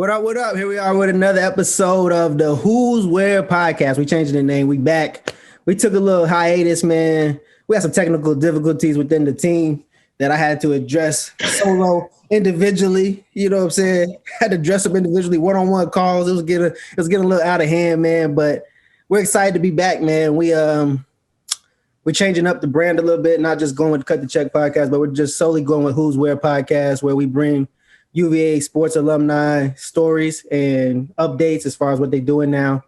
What up, what up? Here we are with another episode of the Hooswhere podcast. We changing the name. We back. We took a little hiatus, man. We had some technical difficulties within the team that I had to address solo, individually. You know what I'm saying? Had to address them individually, one-on-one calls. It was getting a little out of hand, man. But we're excited to be back, man. We're changing up the brand a little bit, not just going with Cut the Check podcast, but we're just solely going with Hooswhere podcast, where we bring UVA sports alumni stories and updates as far as what they're doing now.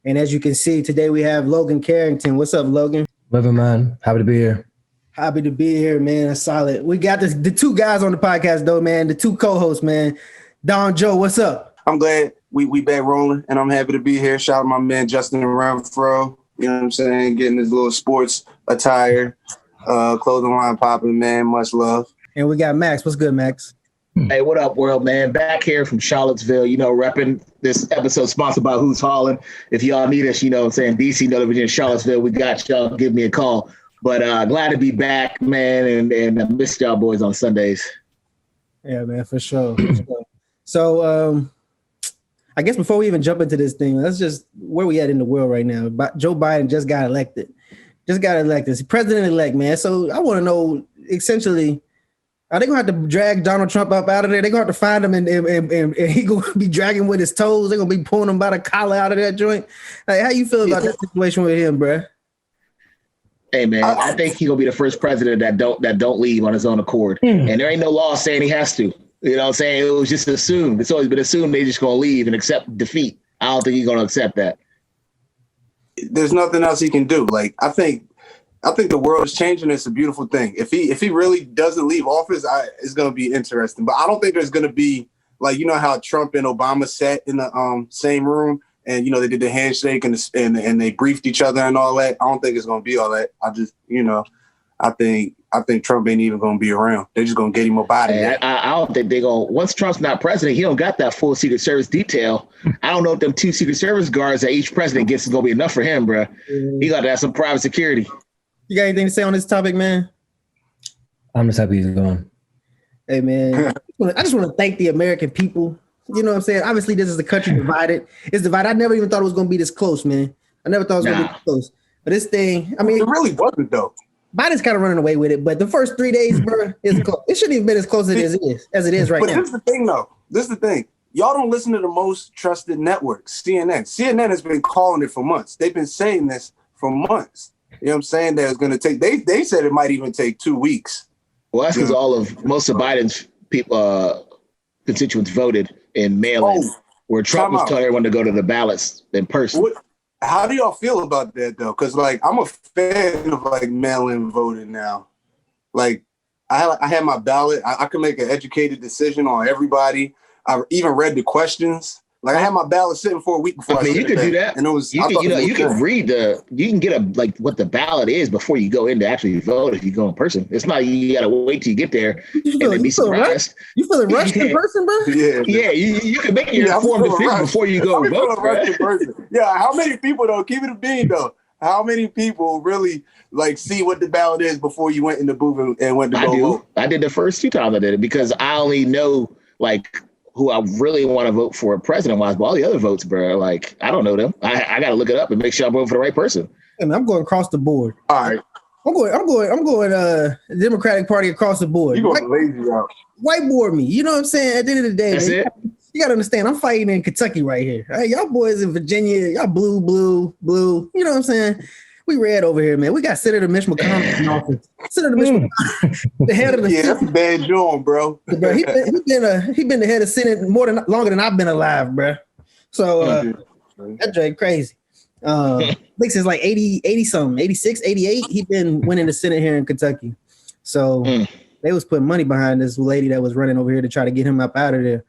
And as you can see, today we have Logan Carrington. What's up, Logan? Living, man. Happy to be here. Happy to be here, man. That's solid. We got the two guys on the podcast, though, man. The two co-hosts, man. Don Joe, what's up? I'm glad we back rolling, and I'm happy to be here. Shout out my man Justin Renfro. You know what I'm saying? Getting his little sports attire, clothing line popping, man. Much love. And we got Max. What's good, Max? Hey, what up, world, man? Back here from Charlottesville, repping this episode sponsored by Who's Hauling. If y'all need us, what I'm saying, DC, Northern Virginia, Charlottesville, we got y'all. Give me a call. But glad to be back, man, and I missed y'all boys on Sundays. Yeah, man, for sure. So I guess before we even jump into this thing, that's just where we at in the world right now. Joe Biden just got elected. He's president-elect, man. So I want to know, essentially, are they going to have to drag Donald Trump up out of there? They're going to have to find him and he going to be dragging with his toes. They're going to be pulling him by the collar out of that joint. Like, how you feel about that situation with him, bro? Hey, man, I think he's going to be the first president that don't leave on his own accord. And there ain't no law saying he has to. You know what I'm saying? It was just assumed. It's always been assumed they're just going to leave and accept defeat. I don't think he's going to accept that. There's nothing else he can do. Like, I think the world is changing. It's a beautiful thing. If he really doesn't leave office, it's going to be interesting. But I don't think there's going to be, like, you know how Trump and Obama sat in the same room and, they did the handshake and they briefed each other and all that. I don't think it's going to be all that. I think Trump ain't even going to be around. They're just going to get him up out of there. I don't think they're going to. Once Trump's not president, he don't got that full Secret Service detail. I don't know if them 2 Secret Service guards that each president gets is going to be enough for him, bro. He got to have some private security. You got anything to say on this topic, man? I'm just happy he's gone. Hey, man, I just want to thank the American people. You know what I'm saying? Obviously, this is a country divided. It's divided. I never even thought it was going to be this close, man. I never thought it was going to be this close. But this thing, I mean, it really wasn't, though. Biden's kind of running away with it. But the first 3 days, bro, is close. It shouldn't even been as close as it is right now. But this is the thing, though. This is the thing. Y'all don't listen to the most trusted networks, CNN. CNN has been calling it for months. They've been saying this for months. You know what I'm saying? That it's going to take. They said it might even take 2 weeks. Well, that's because most of Biden's people, constituents voted in mail-in, where Trump was telling everyone to go to the ballots in person. How do y'all feel about that, though? Because, like, I'm a fan of, like, mail-in voting now. Like, I had my ballot. I can make an educated decision on everybody. I even read the questions. Like, I had my ballot sitting for a week before. I mean, you could do that, and it was. You can read you can get what the ballot is before you go in to actually vote if you go in person. It's not you got to wait till you get there and then be surprised. You feeling rushed in person, bro? Yeah. You can make your informed decision before you go vote. Rushed in person. Yeah, how many people though? Keep it a bean though. How many people really like see what the ballot is before you went in the booth and went to go vote? I did the first 2 times I did it because I only know like who I really want to vote for president-wise, but all the other votes, bro, like, I don't know them. I got to look it up and make sure I'm voting for the right person. And I'm going across the board. All right. I'm going Democratic Party across the board. You're going lazy route. Whiteboard me. You know what I'm saying? At the end of the day, that's man, it. You got to understand, I'm fighting in Kentucky right here. All right, y'all boys in Virginia, y'all blue. You know what I'm saying? We red over here, man. We got Senator Mitch McConnell in office. Senator Mitch McConnell, the head of the Senate. That's a bad joint, bro. He been the head of Senate longer than I've been alive, bro. So that Drake crazy. I think since like 80 something, 86, 88, he been winning the Senate here in Kentucky. So they was putting money behind this lady that was running over here to try to get him up out of there.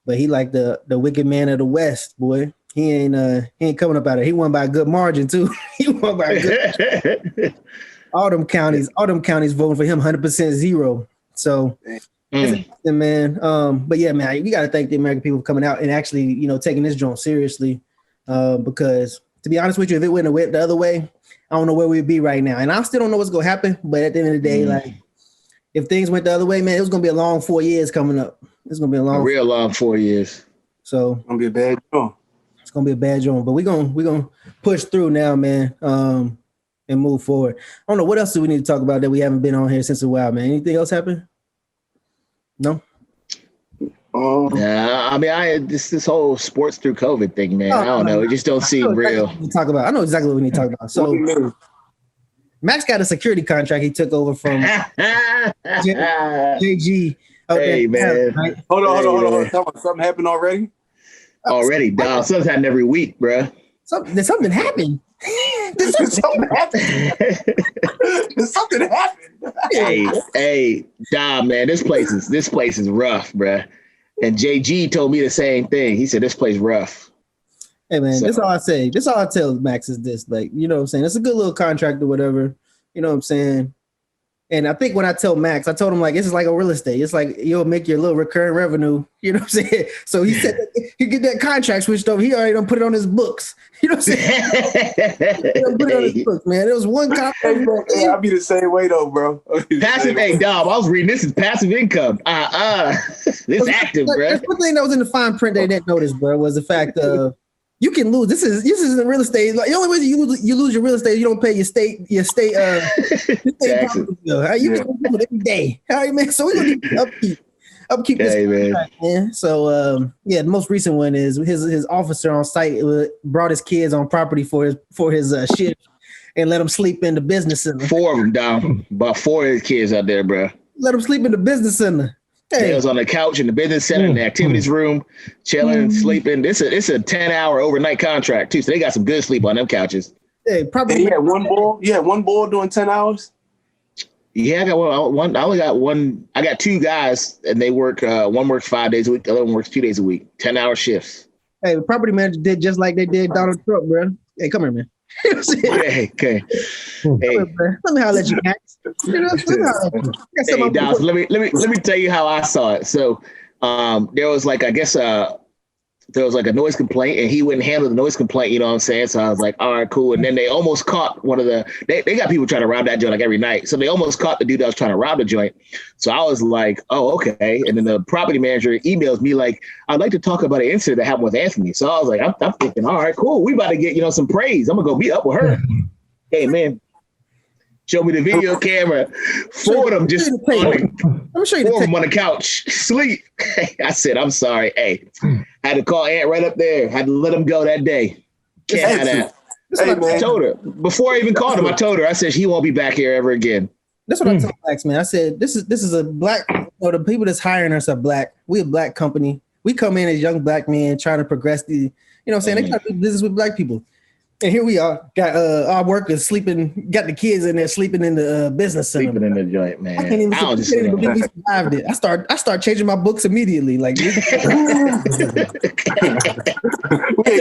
But he like the wicked man of the West, boy. He ain't coming up out of it. He won by a good margin too. He won by a good all them counties voting for him 100% zero. So man. But yeah, man, we gotta thank the American people for coming out and actually, taking this joint seriously. Because to be honest with you, if it went the other way, I don't know where we'd be right now. And I still don't know what's gonna happen. But at the end of the day, like if things went the other way, man, it was gonna be a long 4 years coming up. It's gonna be a real long 4 years. So it's gonna be a bad joint. It's gonna be a bad joint, but we're gonna push through now, man. And move forward. I don't know what else do we need to talk about that we haven't been on here since a while, man. Anything else happen? No. Yeah, I mean, this whole sports through COVID thing, man. I don't know. It just don't seem real. I know exactly what we need to talk about. So, Max got a security contract he took over from JG. Hey, man. Right? Hold on. Something happened already? Already, dog. Something happened every week, bro. Something happened. Something happened. Hey, Dom, man, this place is rough, bruh. And JG told me the same thing. He said this place rough. Hey man, This all I say. This all I tell Max is this, like, you know what I'm saying? It's a good little contract or whatever. You know what I'm saying? And I think when I tell Max, I told him like, this is like a real estate. It's like you'll make your little recurring revenue. You know what I'm saying? So he said he get that contract switched over. He already done put it on his books. You know what I'm saying? Put it on his books, man. There was one contract. I'll be the same way though, bro. Passive, hey, Dom, I was reading this is passive income. This active, bro. That's one thing that was in the fine print they didn't notice, bro, was the fact of you can lose. This is in real estate. Like the only way you lose your real estate, you don't pay your state taxes. You can lose it every day. All right, man. So we're gonna need to upkeep this contract, man. So the most recent one is his officer on site brought his kids on property for his shift and let them sleep in the business center. 4 of them, Dom. About 4 of his kids out there, bro. Let them sleep in the business center. Hey. They was on the couch in the business center, in the activities room, chilling, sleeping. It's a 10-hour overnight contract too, so they got some good sleep on them couches. Hey, probably. And you had one ball. You had one ball doing 10 hours. Yeah, I got one. I only got one. I got 2 guys, and they work. One works 5 days a week. The other one works 2 days a week. 10-hour shifts. Hey, the property manager did just like they did Donald Trump, bro. Hey, come here, man. Hey, okay. Hey, let me holler at you, Max. Hey, Dawes, let me tell you how I saw it. So, there was like, I guess, there was like a noise complaint, and he wouldn't handle the noise complaint. You know what I'm saying? So I was like, all right, cool. And then they almost caught one of they got people trying to rob that joint like every night. So they almost caught the dude that was trying to rob the joint. So I was like, oh, okay. And then the property manager emails me like, I'd like to talk about an incident that happened with Anthony. So I was like, I'm thinking, all right, cool. We about to get, some praise. I'm gonna go meet up with her. Hey, man. Show me the video camera. 4 of them just on the couch, sleep. I said, I'm sorry. Hey, I had to call Aunt right up there. Had to let him go that day. Can't have that. I told her before I even called him. I told her. I said he won't be back here ever again. That's what I told Max, man. I said this is a black. The people that's hiring us are black. We a black company. We come in as young black men trying to progress the. You know what I'm saying? They try to do business with black people. And here we are, got our workers sleeping, got the kids in there sleeping in the business center. Sleeping in the joint, man. I can't even believe we survived it. I start changing my books immediately. Like, we ain't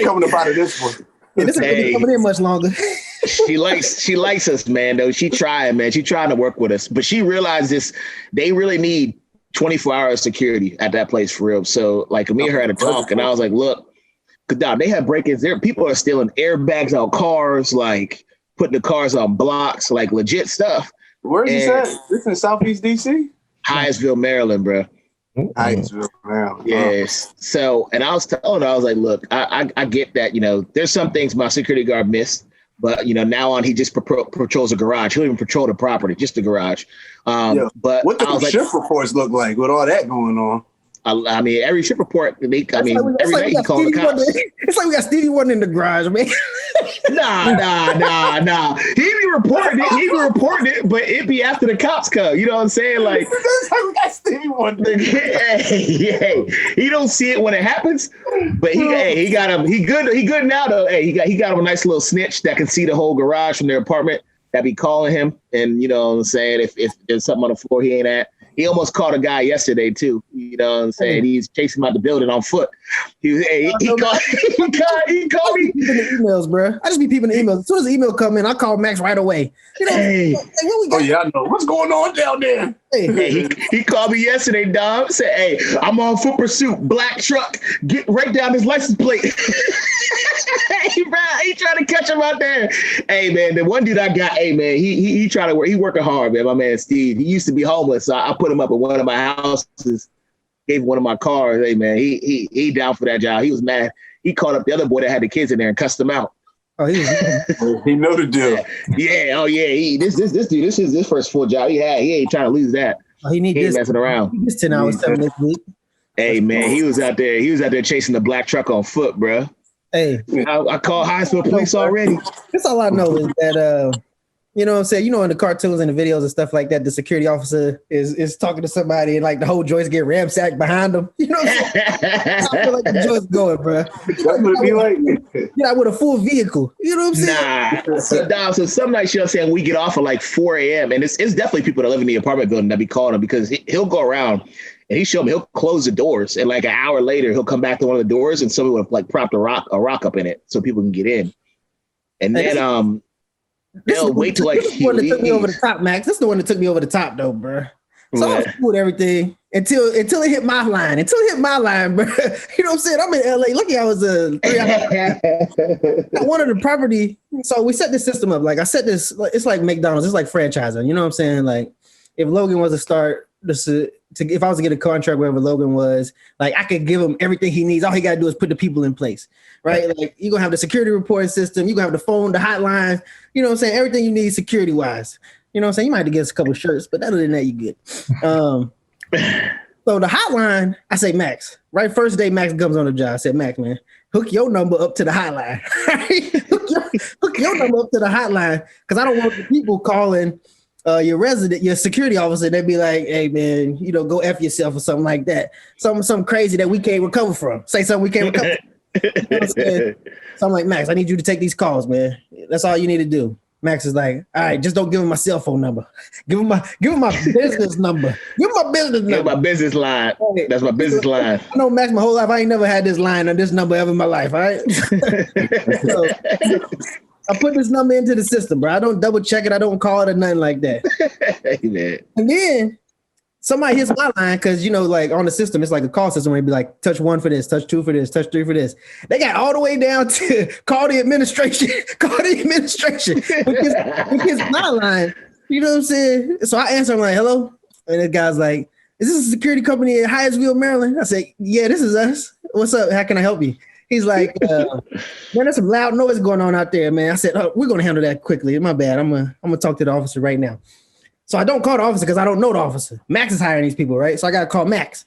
coming up out of this one. Yeah, this ain't coming in much longer. She likes us, man, though. She trying to work with us. But she realized this, they really need 24-hour security at that place for real. So, like, me and her had a talk, and I was like, look, they have break-ins there. People are stealing airbags out cars, like putting the cars on blocks, like legit stuff. Where's this at? This in Southeast DC? Hyattsville, Maryland, bro. Hyattsville, Maryland. Yes. So, and I was telling her, I was like, look, I get that, there's some things my security guard missed, but now on, he just patrols a garage. He don't even patrol the property, just the garage. But what the shift reports look like with all that going on? I mean, every ship report, every day he calls the cops. It's like we got Stevie Wonder in the garage, man. Nah. He be reporting it, but it be after the cops come. You know what I'm saying? Like, that's like we got Stevie Wonder. Hey, he don't see it when it happens, but he got him. He good now though. Hey, he got him a nice little snitch that can see the whole garage from their apartment. That be calling him, and you know what I'm saying, if there's something on the floor he ain't at. He almost caught a guy yesterday too. You know what I'm saying? He's chasing him out the building on foot. He called me. Emails, bro. I just be peeping the emails. As soon as the email come in, I call Max right away. Hey, what we got? Oh yeah, I know. What's going on down there? Hey, he called me yesterday, Dom. Said, "Hey, I'm on foot pursuit, black truck. Get right down his license plate." He trying to catch him out there. Hey man, the one dude I got, hey man, he trying to work. He working hard, man. My man Steve. He used to be homeless, so I put him up at one of my houses. gave him one of my cars. Hey man, he down for that job. He was mad. He called up the other boy that had the kids in there and cussed them out. Oh, he know the deal. Yeah. Oh yeah. This dude. This is his first full job. He ain't trying to lose that. Oh, he ain't messing around. He 10 hours 7 days a week. Hey man, he was out there chasing the black truck on foot, bro. Hey, I called Hooswhere police already. That's all I know is that you know what I'm saying? You know, in the cartoons and the videos and stuff like that, the security officer is talking to somebody and like the whole joints get ramsacked behind them. You know what I'm saying? I feel like the joint's going, bro. That's what it be like. Yeah, with a full vehicle. You know what I'm saying? Nah. So some nights, you know what I'm saying, we get off at like 4 a.m. and it's definitely people that live in the apartment building that be calling him because he'll go around and he'll close the doors and like an hour later he'll come back to one of the doors and somebody would have like propped a rock up in it so people can get in. And then they'll wait till like this is the one that took me over the top, Max. This is the one that took me over the top, though, bro. So I was cool with everything until it hit my line. Until it hit my line, bro. You know what I'm saying? I'm in LA. Lucky I was 3 hours. I wanted the property, so we set this system up. Like I set this. It's like McDonald's. It's like franchising. You know what I'm saying? Like if Logan was to start this. If I was to get a contract wherever Logan was, like I could give him everything he needs. All he got to do is put the people in place, right? Like you're going to have the security reporting system. You're going to have the phone, the hotline, you know what I'm saying? Everything you need security wise. You know what I'm saying? You might have to get us a couple of shirts, but other than that, you good. So the hotline, I say, Max, right? First day Max comes on the job. I said, Max, man, hook your number up to the hotline. hook your number up to the hotline because I don't want the people calling your security officer, they'd be like, hey man, you know, go F yourself or something like that. Something crazy that we can't recover from. Say something we can't recover from. You know what I'm saying? So I'm like, Max, I need you to take these calls, man. That's all you need to do. Max is like, all right, just don't give him my cell phone number. Give him my business number. Give him my business number. Give my business line. That's my business line. I know Max my whole life. I ain't never had this line or this number ever in my life, all right? So, I put this number into the system, bro. I don't double check it. I don't call it or nothing like that. Amen. And then somebody hits my line because, you know, like on the system, it's like a call system where it'd be like, touch 1 for this, touch 2 for this, touch 3 for this. They got all the way down to call the administration, which is my line. You know what I'm saying? So I answer, I'm like, hello? And the guy's like, is this a security company in Hyattsville, Maryland? I say, yeah, this is us. What's up? How can I help you? He's like, man, there's some loud noise going on out there, man. I said, oh, we're going to handle that quickly. My bad. I'm gonna talk to the officer right now. So I don't call the officer because I don't know the officer. Max is hiring these people, right? So I got to call Max.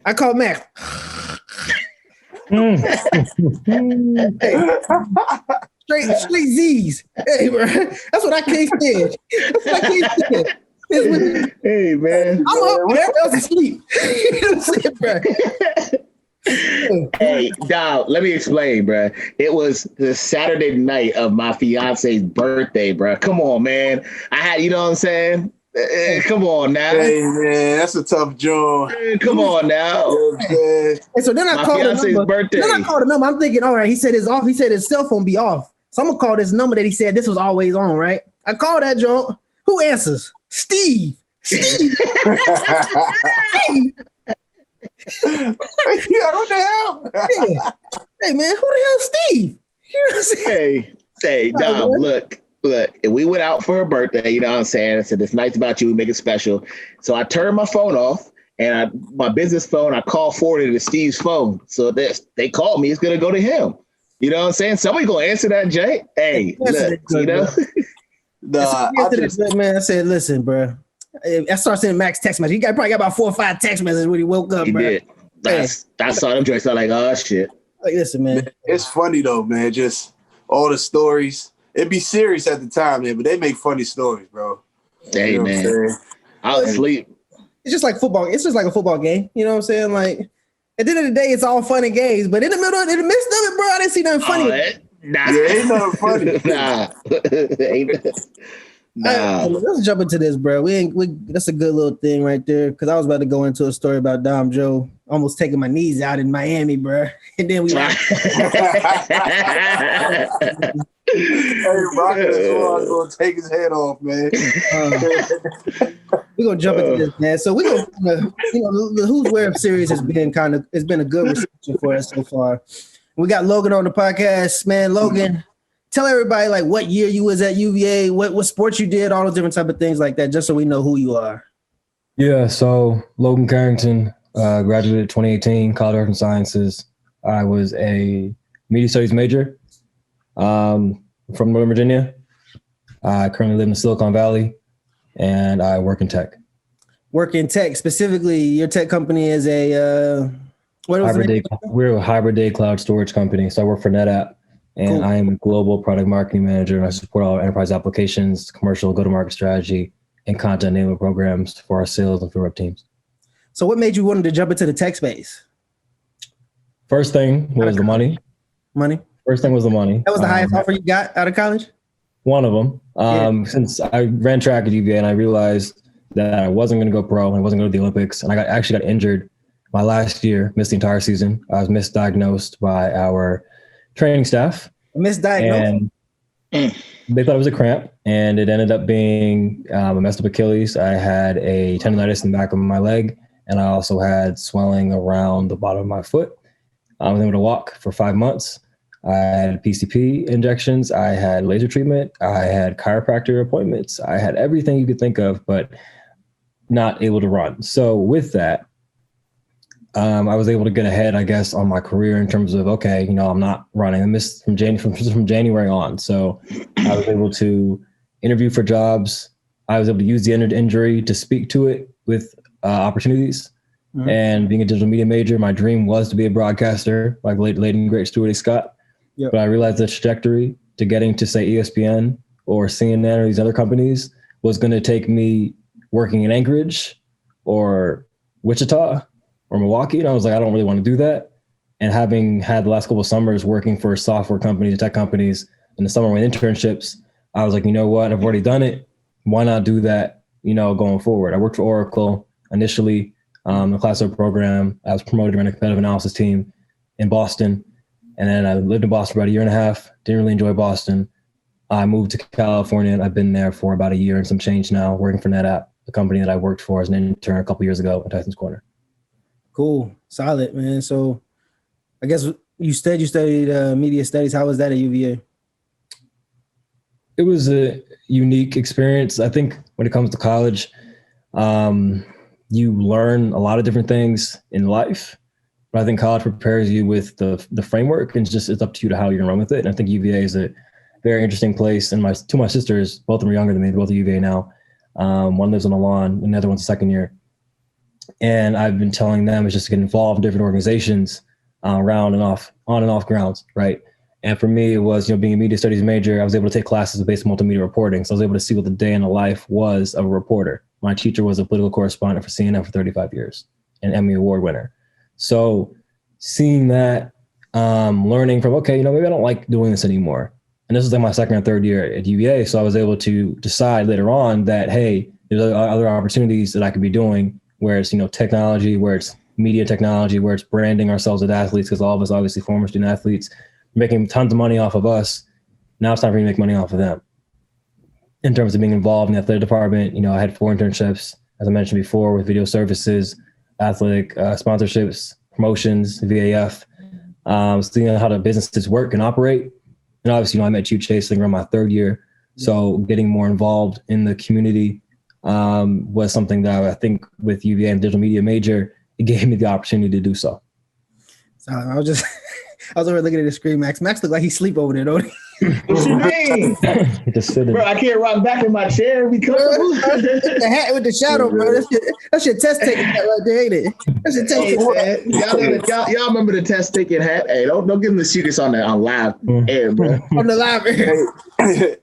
I call Max. Hey, straight Z's. Hey, bro. That's what I can't stand. Hey, man. I'm up when everyone else is asleep. You know what I'm saying, bro? Hey, dog, let me explain, bro. It was the Saturday night of my fiance's birthday, bro. Come on, man. I had, you know what I'm saying? Come on now. Hey, man, that's a tough job. Come on now. And so then I called the number. Birthday. Then I called the number. I'm thinking, all right, he said it's off. He said his cell phone be off. So I'm going to call this number that he said this was always on, right? I called that joint. Who answers? Steve. Steve. Yeah, what the hell? Hey, man, who the hell's Steve? You know what I'm saying? Hey, Dom, look, we went out for her birthday, you know what I'm saying? I said, this night's about you, we make it special. So I turned my phone off, and my business phone, I call forwarded to Steve's phone. So they called me, it's going to go to him. You know what I'm saying? Somebody going to answer that, Jay? Hey, look, you know? Man, I said, listen, bro. I started sending Max text messages. He probably got about 4 or 5 text messages when he woke up, bro. He did. I saw them joints. I was like, oh, shit. Like, listen, man. It's funny, though, man. Just all the stories. It'd be serious at the time, man, but they make funny stories, bro. Hey, you know, man. I was asleep. It's just like football. It's just like a football game. You know what I'm saying? Like, at the end of the day, it's all fun and games. But in the midst of it, bro, I didn't see nothing funny. Ain't nothing funny. Nah. Let's jump into this, bro. That's a good little thing right there. Because I was about to go into a story about Dom Joe almost taking my knees out in Miami, bro. And then we Hey, Rockets gonna take his head off, man. We're gonna jump into this, man. So we're gonna, the Hooswhere series has been a good reception for us so far. We got Logan on the podcast, man. Logan, tell everybody like what year you was at UVA, what sports you did, all those different type of things like that, just so we know who you are. Yeah, so Logan Carrington, Graduated 2018, College of Arts and Sciences. I was a media studies major from Northern Virginia. I currently live in Silicon Valley, and I work in tech. Work in tech, specifically, your tech company is a what was hybrid day, we're a hybrid day cloud storage company. So I work for NetApp, and cool. I am a global product marketing manager, and I support all enterprise applications, commercial go-to-market strategy, and content enablement programs for our sales and field rep teams. So what made you want to jump into the tech space? First thing was the money. First thing was the money. That was the highest offer you got out of college? One of them. Since I ran track at UVA and I realized that I wasn't going to go pro and I wasn't going to the Olympics, and I actually got injured my last year, missed the entire season. I was misdiagnosed by our training staff. Misdiagnosed? And they thought it was a cramp, and it ended up being a messed up Achilles. I had a tendonitis in the back of my leg, and I also had swelling around the bottom of my foot. I was able to walk for 5 months. I had PCP injections. I had laser treatment. I had chiropractor appointments. I had everything you could think of, but not able to run. So with that, I was able to get ahead, I guess, on my career in terms of, okay, I'm not running. I missed from January on. So I was able to interview for jobs. I was able to use the injury to speak to it with opportunities. Mm-hmm. And being a digital media major, my dream was to be a broadcaster, like late and great Stuart A. Scott. Yep. But I realized the trajectory to getting to, say, ESPN or CNN or these other companies was going to take me working in Anchorage or Wichita or Milwaukee. And I was like, I don't really want to do that. And having had the last couple of summers working for software companies, tech companies, in the summer with internships, I was like, you know what? I've already done it. Why not do that, going forward? I worked for Oracle initially, the Class O program. I was promoted to run a competitive analysis team in Boston. And then I lived in Boston for about a year and a half. Didn't really enjoy Boston. I moved to California, and I've been there for about a year and some change now, working for NetApp, the company that I worked for as an intern a couple of years ago at Tyson's Corner. Cool. Solid, man. So I guess you studied media studies. How was that at UVA? It was a unique experience. I think when it comes to college, you learn a lot of different things in life. But I think college prepares you with the framework, and it's up to you to how you're gonna run with it. And I think UVA is a very interesting place. And my sisters, both of them are younger than me, they're both at UVA now. One lives on the lawn, and the other one's a second year. And I've been telling them it's just to get involved in different organizations on and off grounds, right? And for me, it was, being a media studies major, I was able to take classes based on multimedia reporting. So I was able to see what the day in the life was of a reporter. My teacher was a political correspondent for CNN for 35 years, an Emmy Award winner. So seeing that, learning from, okay, maybe I don't like doing this anymore. And this was like my second or third year at UVA. So I was able to decide later on that, hey, there's other opportunities that I could be doing, where it's, technology, where it's media technology, where it's branding ourselves as athletes, because all of us obviously former student athletes, making tons of money off of us. Now it's time for me to make money off of them. In terms of being involved in the athletic department, I had 4 internships, as I mentioned before, with video services, athletic sponsorships, promotions, VAF, seeing how the businesses work and operate. And obviously, I met you, Chase, around my third year. So getting more involved in the community was something that I think with UVA and digital media major, it gave me the opportunity to do so. So I was over looking at the screen. Max looked like he sleep over there, don't he? What you mean? Just sitting. Bro, I can't rock back in my chair. Be comfortable. The hat with the shadow, bro. That's your test taking hat right there, ain't it? That's your test taking hat. Y'all remember the test taking hat? Hey, don't give them the secrets on live air, bro. On the live air.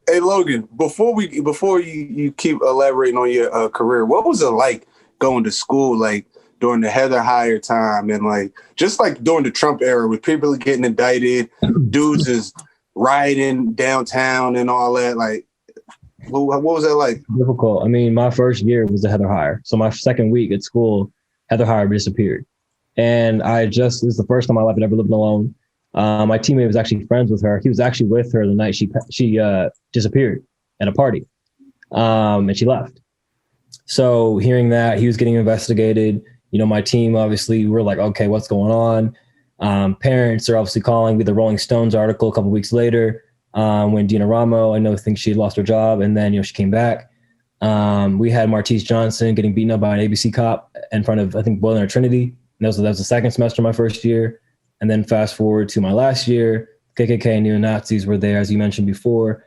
Hey, Logan, before you keep elaborating on your career, what was it like going to school, like during the Heather Heyer time, and like just like during the Trump era with people getting indicted, dudes is rioting downtown and all that? Like, what was that like? Difficult. I mean, my first year was the Heather Heyer. So my second week at school, Heather Heyer disappeared. And this is the first time in my life I'd ever lived alone. My teammate was actually friends with her. He was actually with her the night she disappeared at a party, and she left. So hearing that he was getting investigated, my team, obviously, we're like, okay, what's going on? Parents are obviously calling me. The Rolling Stones article a couple of weeks later, when Dina Ramo, thinks she had lost her job, and then, she came back. We had Martise Johnson getting beaten up by an ABC cop in front of, I think, Boiler or Trinity And that was the second semester of my first year. And then fast forward to my last year, KKK and neo-Nazis were there, as you mentioned before.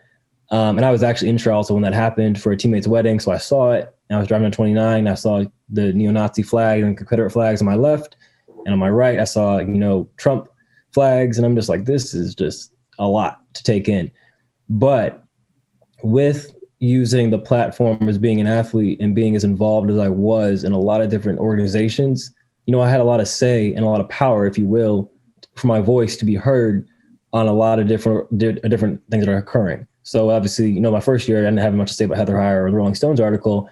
And I was actually in Charlotte when that happened for a teammate's wedding. So I saw it, and I was driving on 29. I saw the neo-Nazi flag and Confederate flags on my left. And on my right, I saw, Trump flags. And I'm just like, this is just a lot to take in. But with using the platform as being an athlete and being as involved as I was in a lot of different organizations, I had a lot of say and a lot of power, if you will, for my voice to be heard on a lot of different things that are occurring. So obviously, my first year, I didn't have much to say about Heather Heyer or the Rolling Stones article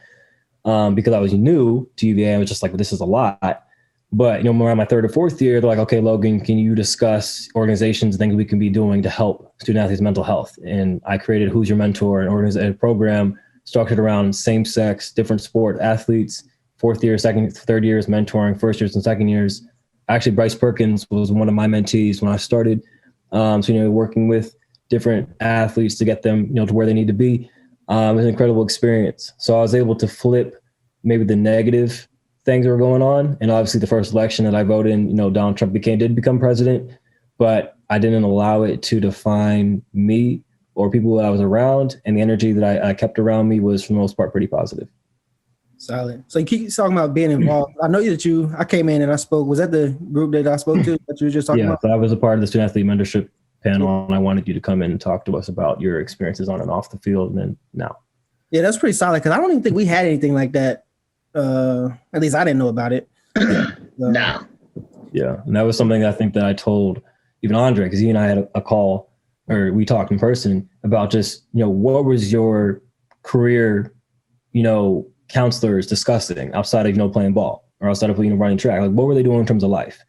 because I was new to UVA. I was just like, this is a lot. But, around my third or fourth year, they're like, okay, Logan, can you discuss organizations and things we can be doing to help student athletes' mental health? And I created Who's Your Mentor, an organized program structured around same-sex, different sport athletes, fourth year, second, third years mentoring, first years and second years. Actually, Bryce Perkins was one of my mentees when I started. So, working with different athletes to get them, to where they need to be. It was an incredible experience. So I was able to flip maybe the negative things that were going on. And obviously the first election that I voted in, Donald Trump did become president, but I didn't allow it to define me or people that I was around. And the energy that I kept around me was for the most part pretty positive. Solid. So you keep talking about being involved. I know that I came in and I spoke. Was that the group that I spoke to that you were just talking about? Yeah, so I was a part of the student athlete mentorship panel, and I wanted you to come in and talk to us about your experiences on and off the field and then now. Yeah, that's pretty solid because I don't even think we had anything like that. At least I didn't know about it. No. Yeah, and that was something I think that I told even Andre, because he and I had a call, or we talked in person about just, what was your career, counselors discussing outside of, playing ball or outside of, running track? Like, what were they doing in terms of life?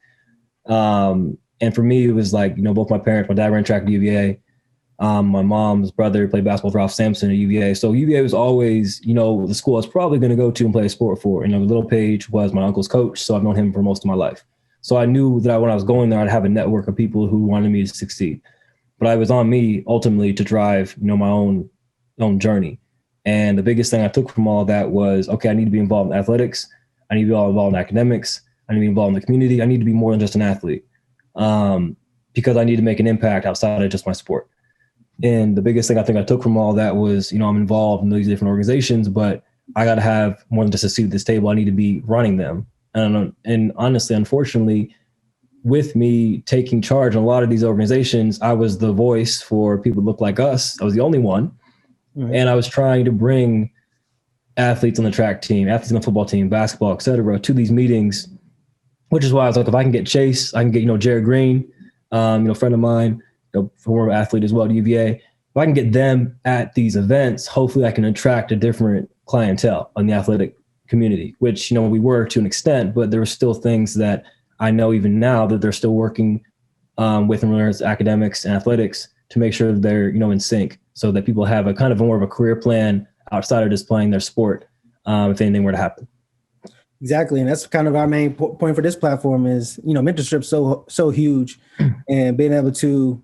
And for me, it was like, both my parents, my dad ran track at UVA. My mom's brother played basketball for Ralph Sampson at UVA. So UVA was always, the school I was probably going to go to and play a sport for. And Little Page was my uncle's coach, so I've known him for most of my life. So I knew that when I was going there, I'd have a network of people who wanted me to succeed. But it was on me ultimately to drive, my own journey. And the biggest thing I took from all of that was, okay, I need to be involved in athletics. I need to be involved in academics. I need to be involved in the community. I need to be more than just an athlete because I need to make an impact outside of just my sport. And the biggest thing I think I took from all that was, I'm involved in these different organizations, but I got to have more than just a seat at this table. I need to be running them. And honestly, unfortunately, with me taking charge in a lot of these organizations, I was the voice for people who look like us. I was the only one. Mm-hmm. And I was trying to bring athletes on the track team, athletes on the football team, basketball, et cetera, to these meetings, which is why I was like, if I can get Chase, I can get, Jared Green, friend of mine, former athlete as well at UVA. If I can get them at these events, hopefully I can attract a different clientele in the athletic community, which, we were to an extent, but there were still things that I know even now that they're still working with in regards to academics and athletics to make sure they're, in sync so that people have a kind of more of a career plan outside of just playing their sport if anything were to happen. Exactly. And that's kind of our main point for this platform is, mentorship so huge and being able to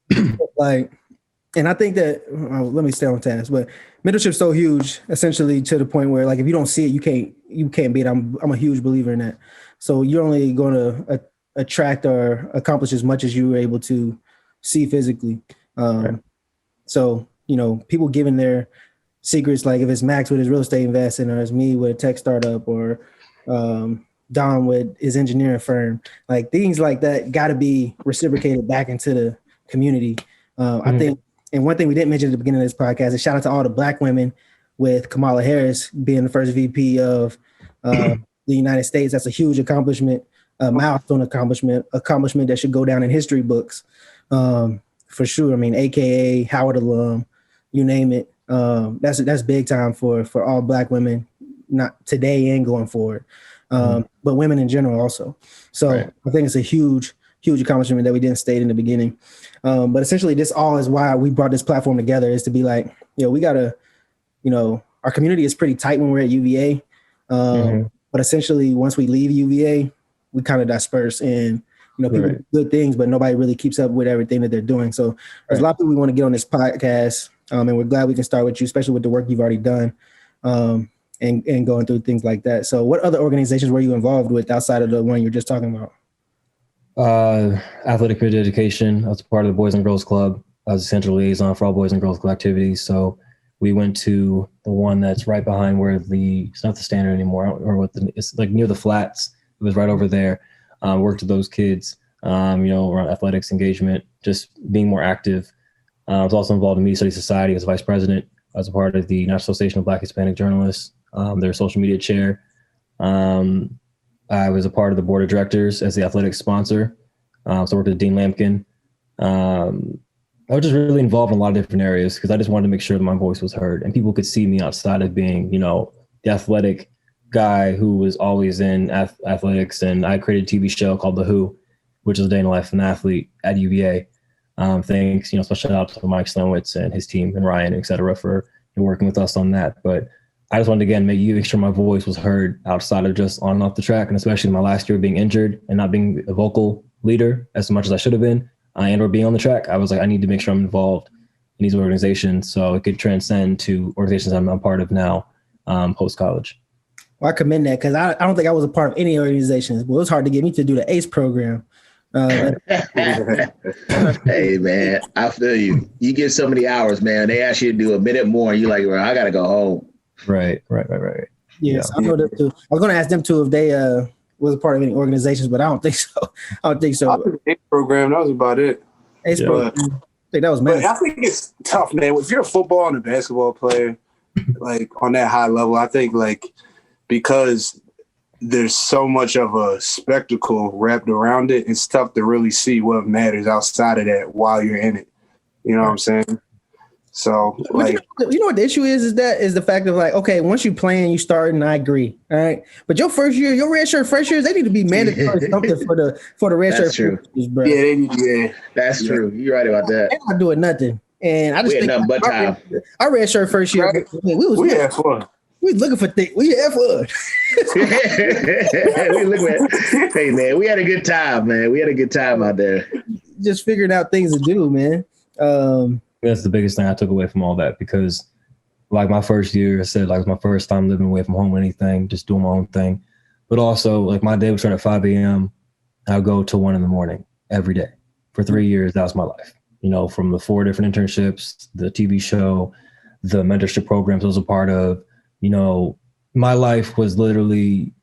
and I think that, let me stay on task, but mentorship's so huge essentially to the point where if you don't see it, you can't beat it. I'm a huge believer in that. So you're only going to attract or accomplish as much as you were able to see physically. Right. So, people giving their secrets, like if it's Max with his real estate investing or it's me with a tech startup or Don with his engineering firm, like things like that got to be reciprocated back into the community. I think, and one thing we didn't mention at the beginning of this podcast is shout out to all the Black women with Kamala Harris being the first VP of the United States. That's a huge accomplishment, a milestone accomplishment that should go down in history books for sure. I mean, AKA Howard alum, you name it. That's big time for all Black women, not today and going forward, but women in general also. So right. I think it's a huge accomplishment that we didn't state in the beginning. But essentially this all is why we brought this platform together, is to be like, we gotta, our community is pretty tight when we're at UVA. But essentially once we leave UVA, we kind of disperse and, people do good things, but nobody really keeps up with everything that they're doing. So there's a lot of people we want to get on this podcast. And we're glad we can start with you, especially with the work you've already done. and going through things like that. So what other organizations were you involved with outside of the one you're just talking about? Athletic Field Education. I was part of the Boys and Girls Club. I was a central liaison for all Boys and Girls Club activities. So we went to the one that's right behind where it's not the Standard anymore, or it's like near the Flats. It was right over there. Worked with those kids, around athletics engagement, just being more active. I was also involved in Media Studies Society as vice president. I was a part of the National Association of Black Hispanic Journalists, their social media chair. I was a part of the board of directors as the athletics sponsor. So I worked with Dean Lampkin. I was just really involved in a lot of different areas because I just wanted to make sure that my voice was heard and people could see me outside of being, the athletic guy who was always in athletics. And I created a TV show called The Who, which is a day in the life of an athlete at UVA. Thanks, special shout out to Mike Slenowitz and his team and Ryan, et cetera, for working with us on that. But I just wanted to, again, make sure my voice was heard outside of just on and off the track. And especially my last year being injured and not being a vocal leader as much as I should have been and or being on the track, I was like, I need to make sure I'm involved in these organizations so it could transcend to organizations I'm a part of now post-college. Well, I commend that because I don't think I was a part of any organizations. Well, it was hard to get me to do the ACE program. Hey, man, I feel you. You get so many hours, man. They ask you to do a minute more and you're like, well, I got to go home. Right. Yes, I know them too. I was going to ask them too if they was a part of any organizations, but I don't think so. I think the ACE program, that was about it. ACE program, I think that was but I think it's tough, man. If you're a football and a basketball player, like on that high level, I think like because there's so much of a spectacle wrapped around it, it's tough to really see what matters outside of that while you're in it. You know what I'm saying? So, like, you know what the issue is the fact of like, okay, once you play and you start, and I agree, all right, but your first year, your red shirt first years, they need to be mandatory something for the red shirt. True. Bro. Yeah, they need. Yeah, that's true. You're right about that. They're not doing nothing, and I just think nothing but time. Our red shirt first year, right. we had fun. We looking for things. We had fun. Hey, man, we had a good time, man. We had a good time out there. Just figuring out things to do, man. That's the biggest thing I took away from all that because, like, my first year, I said, like, it was my first time living away from home or anything, just doing my own thing. But also, like, my day would start at 5 a.m. I'd go till 1 a.m. every day. For 3 years, that was my life. From the 4 different internships, the TV show, the mentorship programs I was a part of, my life was literally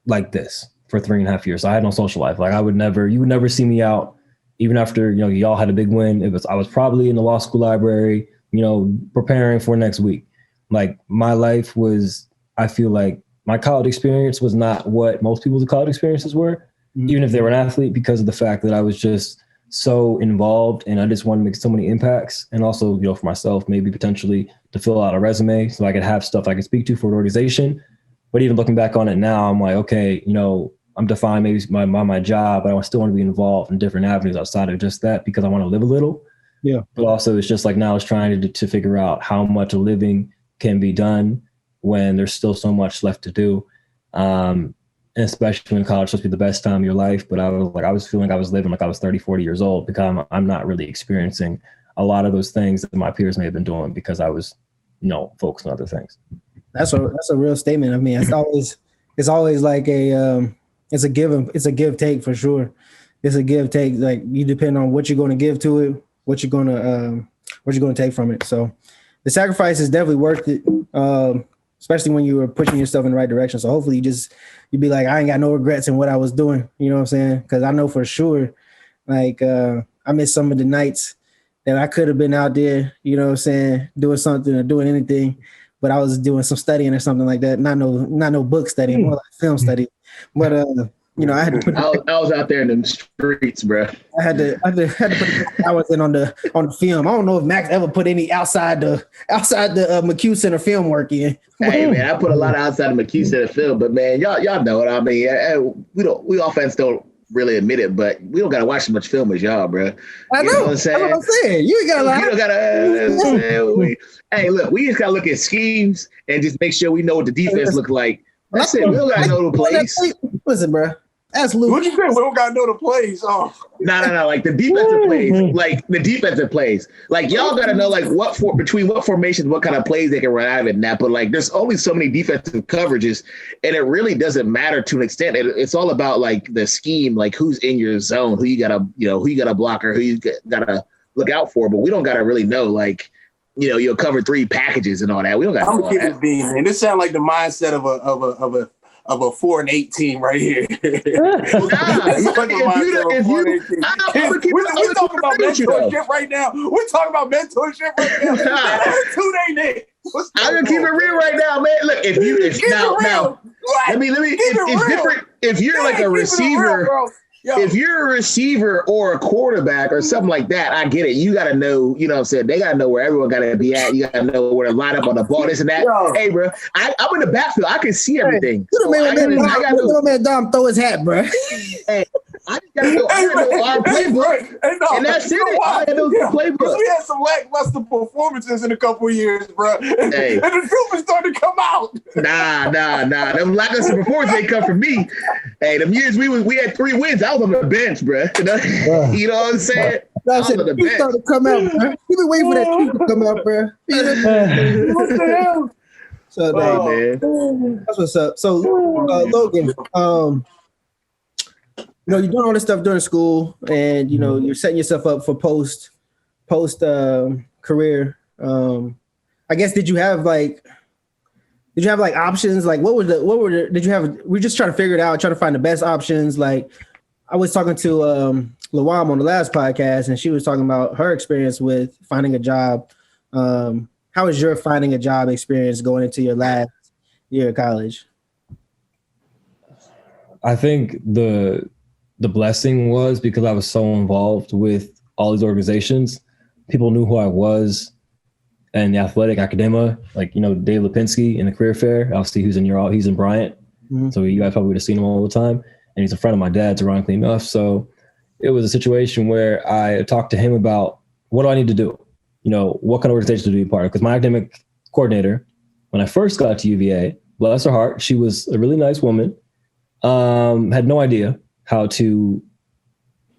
like this for 3.5 years. I had no social life. Like you would never see me out. Even after, y'all had a big win, I was probably in the law school library, preparing for next week. Like my life was, I feel like my college experience was not what most people's college experiences were, even if they were an athlete, because of the fact that I was just so involved and I just wanted to make so many impacts. And also, for myself, maybe potentially to fill out a resume so I could have stuff I could speak to for an organization. But even looking back on it now, I'm like, okay, I'm defined maybe my job, but I still want to be involved in different avenues outside of just that because I want to live a little. Yeah. But also it's just like now it's trying to figure out how much a living can be done when there's still so much left to do. And especially when college is supposed to be the best time of your life. But I was feeling like I was living like I was 30, 40 years old because I'm not really experiencing a lot of those things that my peers may have been doing because I was, focused on other things. That's a real statement. I mean, it's always like it's a give take for sure. It's a give take. Like you depend on what you're going to give to it, what you're going to take from it. So the sacrifice is definitely worth it, especially when you were pushing yourself in the right direction. So hopefully you'd be like, I ain't got no regrets in what I was doing. You know what I'm saying? Because I know for sure, like I miss some of the nights that I could have been out there. You know what I'm saying? Doing something or doing anything. But I was doing some studying or something like that. Not no book studying, more like film study. But I had to put. I was out there in the streets, bro. I had to put hours in on the film. I don't know if Max ever put any outside the McHugh Center film work in. Hey man, I put a lot of outside the McHugh Center film, but man, y'all know what I mean. We offense don't really admit it, but we don't gotta watch as much film as y'all, bro. I know what I'm saying. That's what I'm saying. You ain't gotta lie. You don't gotta. Hey, look, we just gotta look at schemes and just make sure we know what the defense look like. That's it. We don't gotta know the plays. Listen, bro. That's Luke. What you say? We don't got to know the plays. Oh. No. Like the defensive plays. Like y'all got to know like between what formations, what kind of plays they can run out of it. And that, but like there's only so many defensive coverages, and it really doesn't matter to an extent. It's all about like the scheme, like who's in your zone, who you gotta block, or who you gotta look out for. But we don't gotta really know like. You'll cover 3 packages and all that. We don't got. I'm gonna keep it being, man. This sounds like the mindset of a 4-8 team right here. We're talking about mentorship right now. We're talking about mentorship right now. That's who they need. I'm gonna keep it real right now, man. Look, let me. It's different if you're like a receiver. If you're a receiver or a quarterback or something like that, I get it. You got to know, you know what I'm saying? They got to know where everyone got to be at. You got to know where to line up on the ball, this and that. Yo. Hey, bro, I'm in the backfield. I can see everything. Man, Dom throw his hat, bro. Hey, I just got to know our playbook. And that's it. I know the playbook. We had some lackluster performances in a couple of years, bro. Hey. And the truth is starting to come out. Nah. Them lackluster performances ain't come from me. Hey, them years we had 3 wins. I was on the bench, bro. You know what I'm saying? I said the truth started to come out, bro. You've been waiting for that truth to come out, bro. What the hell? So, man, that's what's up. So, Logan, you're doing all this stuff during school, and you're setting yourself up for post career. I guess did you have options? Like we're just trying to figure it out, trying to find the best options. Like I was talking to Lawam on the last podcast, and she was talking about her experience with finding a job. How is your finding a job experience going into your last year of college? I think the blessing was because I was so involved with all these organizations. People knew who I was. And the athletic academia, like, Dave Lipinski in the career fair, obviously he's in Bryant. Mm-hmm. So you guys probably would have seen him all the time. And he's a friend of my dad's, ironically enough. So it was a situation where I talked to him about what do I need to do? What kind of organization to be a part of? Because my academic coordinator, when I first got to UVA, bless her heart, she was a really nice woman, had no idea how to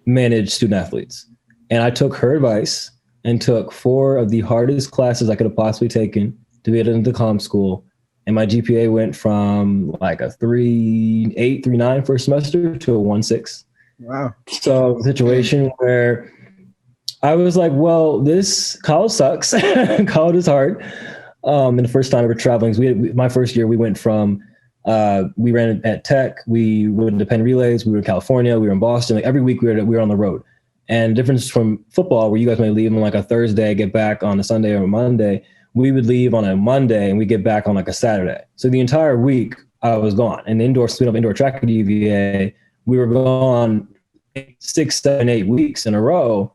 manage student athletes. And I took her advice and took 4 of the hardest classes I could have possibly taken to get into comm school. And my GPA went from like a 3.8, 3.9 first semester to a 1.6. Wow. So a situation where I was like, well, this college sucks. College is hard. And the first time ever traveling, my first year, we went from, we ran at Tech, we went to Penn Relays, we were in California, we were in Boston. Like every week we were on the road. And the difference from football, where you guys might leave on like a Thursday, get back on a Sunday or a Monday, we would leave on a Monday and we get back on like a Saturday. So the entire week I was gone. And indoor track at UVA, we were gone 6, 7, 8 weeks in a row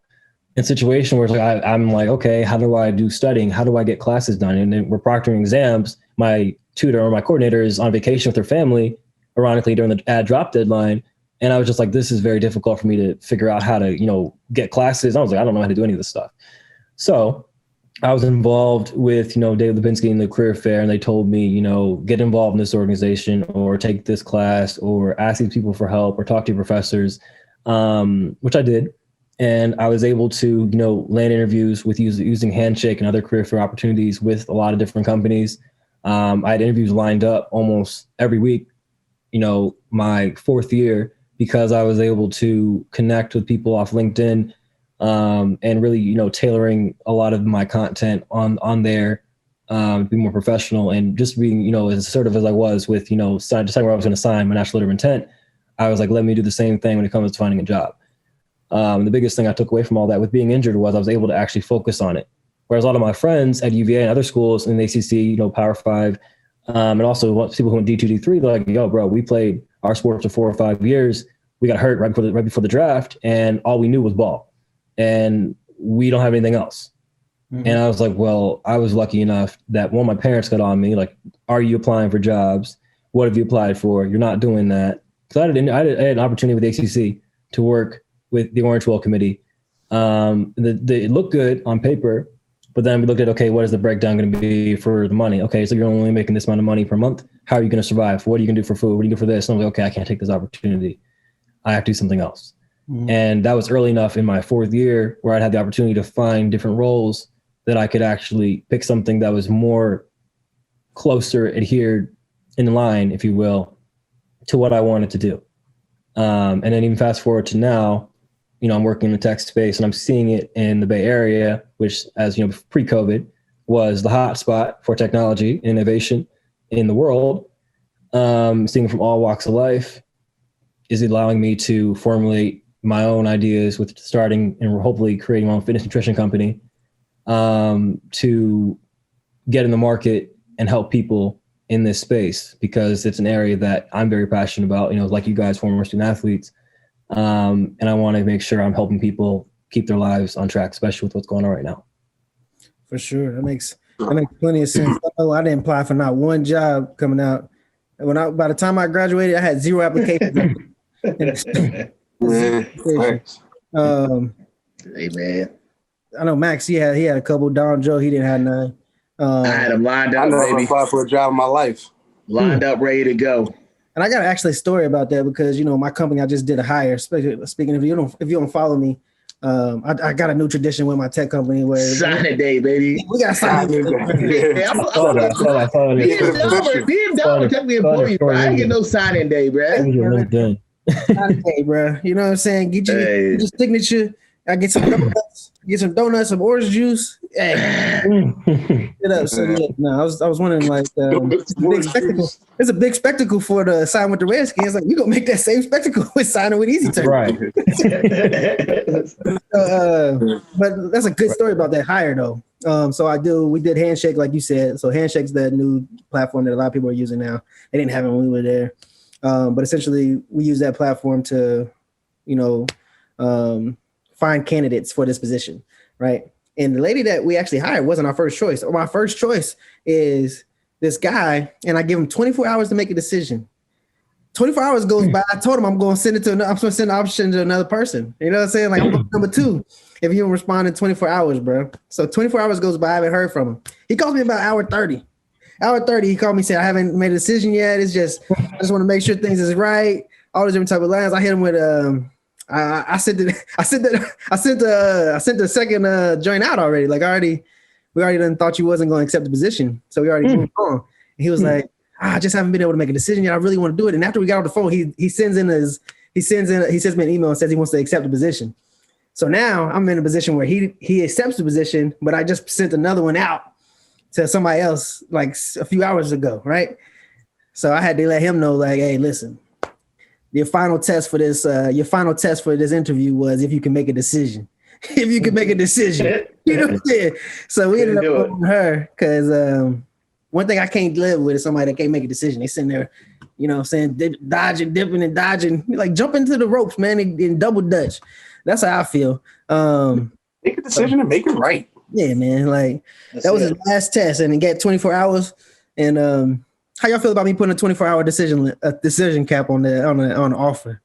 in a situation where it's like, I'm like, okay, how do I do studying? How do I get classes done? And then we're proctoring exams. My tutor or my coordinator is on vacation with her family, ironically, during the ad drop deadline. And I was just like, this is very difficult for me to figure out how to, get classes. I was like, I don't know how to do any of this stuff. So I was involved with, Dave Lipinski in the career fair, and they told me, get involved in this organization or take this class or ask these people for help or talk to your professors, which I did. And I was able to, land interviews with using Handshake and other career fair opportunities with a lot of different companies. I had interviews lined up almost every week, my 4th year, because I was able to connect with people off LinkedIn and really, tailoring a lot of my content on there, be more professional and just being, as assertive as I was with, deciding where I was going to sign my national letter of intent. I was like, let me do the same thing when it comes to finding a job. The biggest thing I took away from all that with being injured was I was able to actually focus on it. Whereas a lot of my friends at UVA and other schools in the ACC, Power 5, and also people who went D2, D3, they're like, yo, bro, we played our sports for 4 or 5 years. We got hurt right before the draft, and all we knew was ball, and we don't have anything else. Mm-hmm. And I was like, well, I was lucky enough that one of my parents got on me, like, are you applying for jobs? What have you applied for? You're not doing that. So I had an opportunity with the ACC to work with the Orange Bowl committee. It looked good on paper, but then we looked at, okay, what is the breakdown going to be for the money? Okay, so you're only making this amount of money per month. How are you going to survive? What are you going to do for food? What are you going to do for this? And I was like, okay, I can't take this opportunity. I have to do something else. And that was early enough in my 4th year where I'd had the opportunity to find different roles that I could actually pick something that was more closer adhered in line, if you will, to what I wanted to do. And then even fast forward to now, you know, I'm working in the tech space and I'm seeing it in the Bay Area, which, as you know, pre-COVID was the hot spot for technology and innovation in the world. Seeing it from all walks of life is allowing me to formulate my own ideas with starting and hopefully creating my own fitness nutrition company, to get in the market and help people in this space, because it's an area that I'm very passionate about, you know, like you guys, former student athletes. And I want to make sure I'm helping people keep their lives on track, especially with what's going on right now. For sure. That makes plenty of sense. I didn't apply for not one job coming out. By the time I graduated, I had 0 applications. Hey man, I know Max. He had a couple. Don Joe, he didn't have none. I had him lined I up, never baby. applied for a job in my life. Lined up, ready to go. And I got actually a story about that because, you know, my company, I just did a hire. Speaking of, if you don't follow me, I got a new tradition with my tech company where Sign it day, baby. we got sign it. BMW kept me employed, bro. I didn't get no signing day, bro. Hey, bro. You know what I'm saying? Get your signature. I get some donuts, some orange juice. Hey, get up. So yeah, no, I was wondering, like, it's a big spectacle. It's a big spectacle for the sign with the Redskins. Like, we gonna make that same spectacle with signing with Easy Turn, right? But that's a good story about that hire, though. We did Handshake, like you said. So Handshake's the new platform that a lot of people are using now. They didn't have it when we were there, but essentially we use that platform to, you know, find candidates for this position, right? And the lady that we actually hired wasn't our first choice. My first choice is this guy, and I give him 24 hours to make a decision. 24 hours goes by. I told him I'm going to send the option to another person. You know what I'm saying? Like, I'm going number 2 if you don't respond in 24 hours, bro. So 24 hours goes by. I haven't heard from him. He called me about hour 30. Hour 30, he called me and said, I haven't made a decision yet. It's just, I just want to make sure things is right. All these different type of lines. I hit him with I sent the second joint out already. Like, we already done thought you wasn't going to accept the position, so we already moved on. And he was like, I just haven't been able to make a decision yet. I really want to do it. And after we got off the phone, he sends me an email and says he wants to accept the position. So now I'm in a position where he accepts the position, but I just sent another one out to somebody else like a few hours ago, right? So I had to let him know, like, hey, listen. Your final test for this interview was if you can make a decision. If you can make a decision. You know what I'm saying? So we ended up going with her because one thing I can't live with is somebody that can't make a decision. They sitting there, you know what I'm saying, dodging, dipping and dodging, like jumping to the ropes, man, in double dutch. That's how I feel. Make a decision and make it right. Yeah, man. Like, that was his last test, and he got 24 hours. And how y'all feel about me putting a 24-hour decision cap on the offer?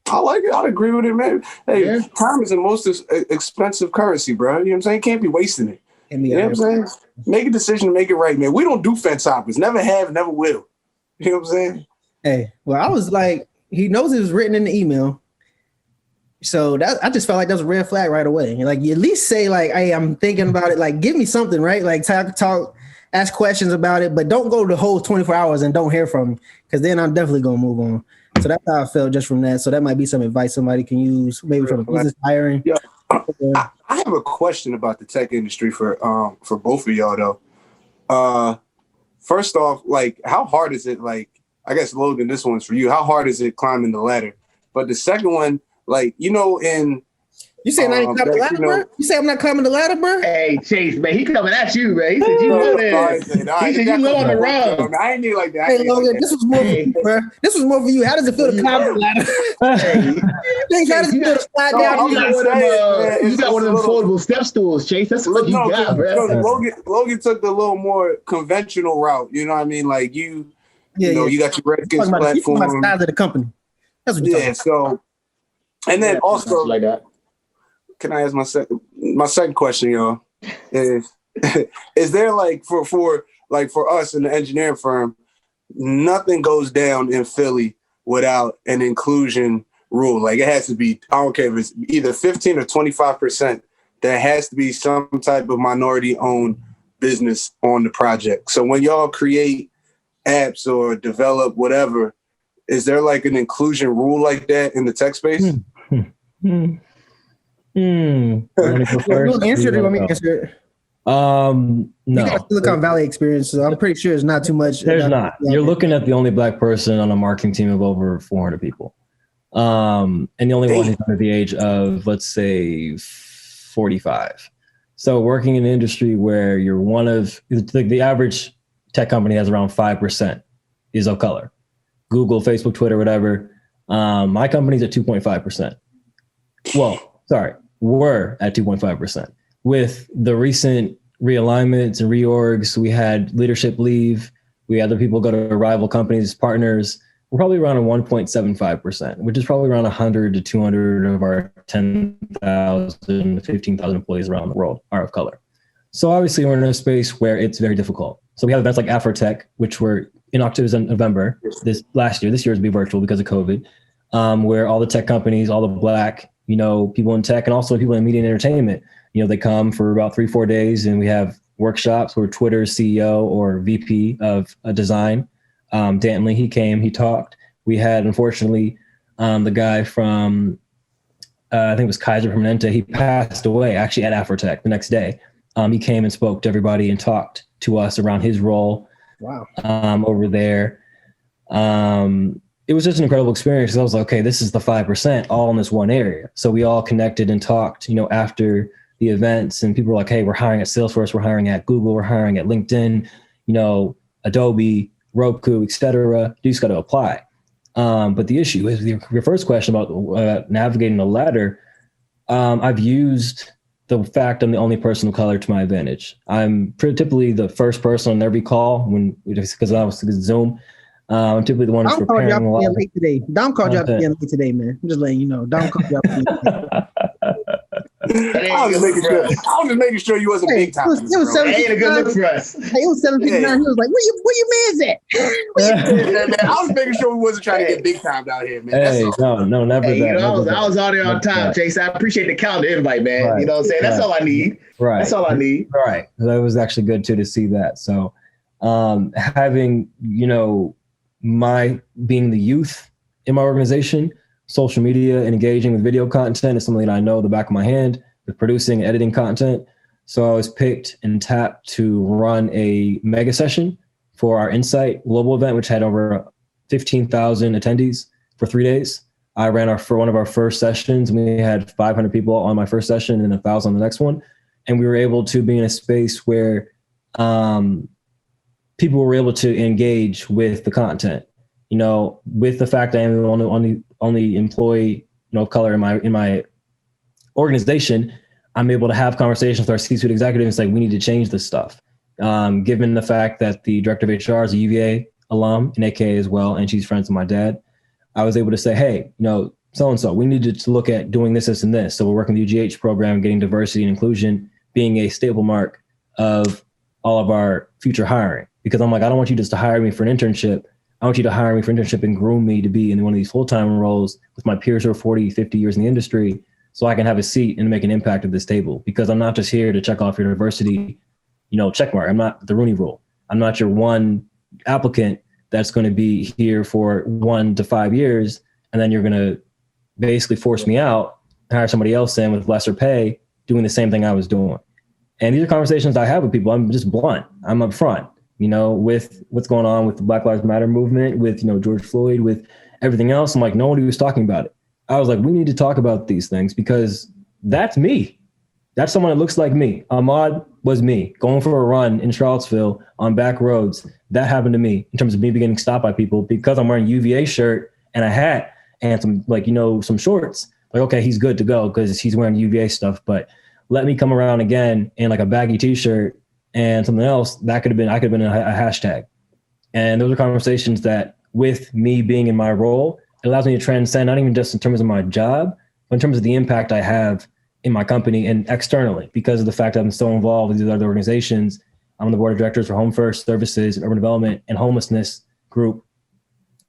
I like it. I'd agree with it, man. Hey, time is the most expensive currency, bro. You know what I'm saying? You can't be wasting it. You know what I'm saying? Make a decision and make it right, man. We don't do fence hoppers. Never have, never will. You know what I'm saying? Hey, well, I was like, he knows it was written in the email. So that I just felt like that was a red flag right away. Like, you at least say, like, hey, I'm thinking about it. Like, give me something, right? Like, talk, ask questions about it, but don't go the whole 24 hours and don't hear from me, because then I'm definitely going to move on. So that's how I felt just from that. So that might be some advice somebody can use, maybe from a business hiring. Yeah. I have a question about the tech industry for both of y'all, though. First off, like, how hard is it? Like, I guess, Logan, this one's for you. How hard is it climbing the ladder? But the second one, like, you know, you saying I ain't climbing the ladder, bro? You say I'm not climbing the ladder, bro? Hey, Chase, man, he coming at you, man. He said you know that. He said you live on the run. I ain't need like that. Hey, Logan, this was more for you, bro. This was more for you. How does it feel to climb the ladder? How does it feel to slide down? You got one of them foldable step stools, Chase. That's what you got, bro. Logan took the little more conventional route. You know what I mean? Like, you got your Redskins platform. You talking about the size of the company. That's what you're talking about. So, and then also, like that. Can I ask my second question, y'all? Is there, like, for us in the engineering firm, nothing goes down in Philly without an inclusion rule. Like, it has to be, I don't care if it's either 15 or 25%, there has to be some type of minority-owned business on the project. So when y'all create apps or develop whatever, is there like an inclusion rule like that in the tech space? You want to answer it, or you want me to answer it? No. You got Silicon Valley experience, so I'm pretty sure it's not too much. There's not. You're looking at the only Black person on a marketing team of over 400 people. And the only one who's under the age of, let's say, 45. So working in an industry where you're one of, like, the average tech company has around 5% is of color. Google, Facebook, Twitter, whatever. My company's at 2.5%. Well, sorry, were at 2.5%. With the recent realignments and reorgs, we had leadership leave. We had other people go to rival companies, partners. We're probably around a 1.75%, which is probably around 100 to 200 of our 10,000, 15,000 employees around the world are of color. So obviously we're in a space where it's very difficult. So we have events like Afrotech, which were in October and November this year. This year is be virtual because of COVID, where all the tech companies, all the Black, people in tech, and also people in media and entertainment, they come for about 3-4 days, and we have workshops where Twitter's CEO or VP of design, Dantley, he came, he talked. We had, unfortunately, the guy from, I think it was Kaiser Permanente, he passed away actually at Afrotech the next day. He came and spoke to everybody and talked to us around his role. Wow. Over there. It was just an incredible experience. I was like, okay, this is the 5% all in this one area. So we all connected and talked, after the events, and people were like, hey, we're hiring at Salesforce, we're hiring at Google, we're hiring at LinkedIn, Adobe, Roku, etc. You just got to apply. But the issue is your first question about navigating the ladder. I've used the fact I'm the only person of color to my advantage. I'm typically the first person on every call because I was Zoom. I'm typically the one who's preparing a lot. Dom called you out being late today, man. I'm just letting you know. Dom called you out being late. I was just making sure you wasn't big time. It was 7:59. Ain't a good look for us. Hey, it was 7:59. He was like, "Where your man's at?" I was making sure we wasn't trying to get big time out here, man. Hey, no, never hey, that. I was on there on time, Chase. I appreciate the calendar invite, man. Right. You know what I'm saying? That's all I need. Right. That's all I need. Right. That was actually good too to see that. So having, my being the youth in my organization, social media and engaging with video content is something that I know the back of my hand with producing, editing content. So I was picked and tapped to run a mega session for our Insight global event, which had over 15,000 attendees for 3 days. I ran one of our first sessions, and we had 500 people on my first session and 1,000 on the next one. And we were able to be in a space where people were able to engage with the content, with the fact that I am the only employee, of color in my organization. I'm able to have conversations with our C-suite executives and say, we need to change this stuff. Given the fact that the director of HR is a UVA alum and AKA as well, and she's friends with my dad, I was able to say, hey, so-and-so, we need to look at doing this, this, and this. So we're working with the UGH program, getting diversity and inclusion being a staple mark of all of our future hiring. Because I'm like, I don't want you just to hire me for an internship. I want you to hire me for an internship and groom me to be in one of these full-time roles with my peers who are 40, 50 years in the industry, so I can have a seat and make an impact at this table. Because I'm not just here to check off your diversity, check mark. I'm not the Rooney Rule. I'm not your one applicant that's going to be here for 1 to 5 years, and then you're going to basically force me out, hire somebody else in with lesser pay, doing the same thing I was doing. And these are conversations I have with people. I'm just blunt. I'm upfront, with what's going on with the Black Lives Matter movement, with, George Floyd, with everything else. I'm like, nobody was talking about it. I was like, we need to talk about these things because that's me. That's someone that looks like me. Ahmad was me going for a run in Charlottesville on back roads. That happened to me in terms of me getting stopped by people because I'm wearing a UVA shirt and a hat and some, some shorts. Like, okay, he's good to go because he's wearing UVA stuff, but let me come around again in like a baggy t-shirt and something else. I could have been a hashtag. And those are conversations that, with me being in my role, it allows me to transcend, not even just in terms of my job, but in terms of the impact I have in my company and externally, because of the fact that I'm so involved with these other organizations. I'm on the board of directors for Home First Services and Urban Development and Homelessness Group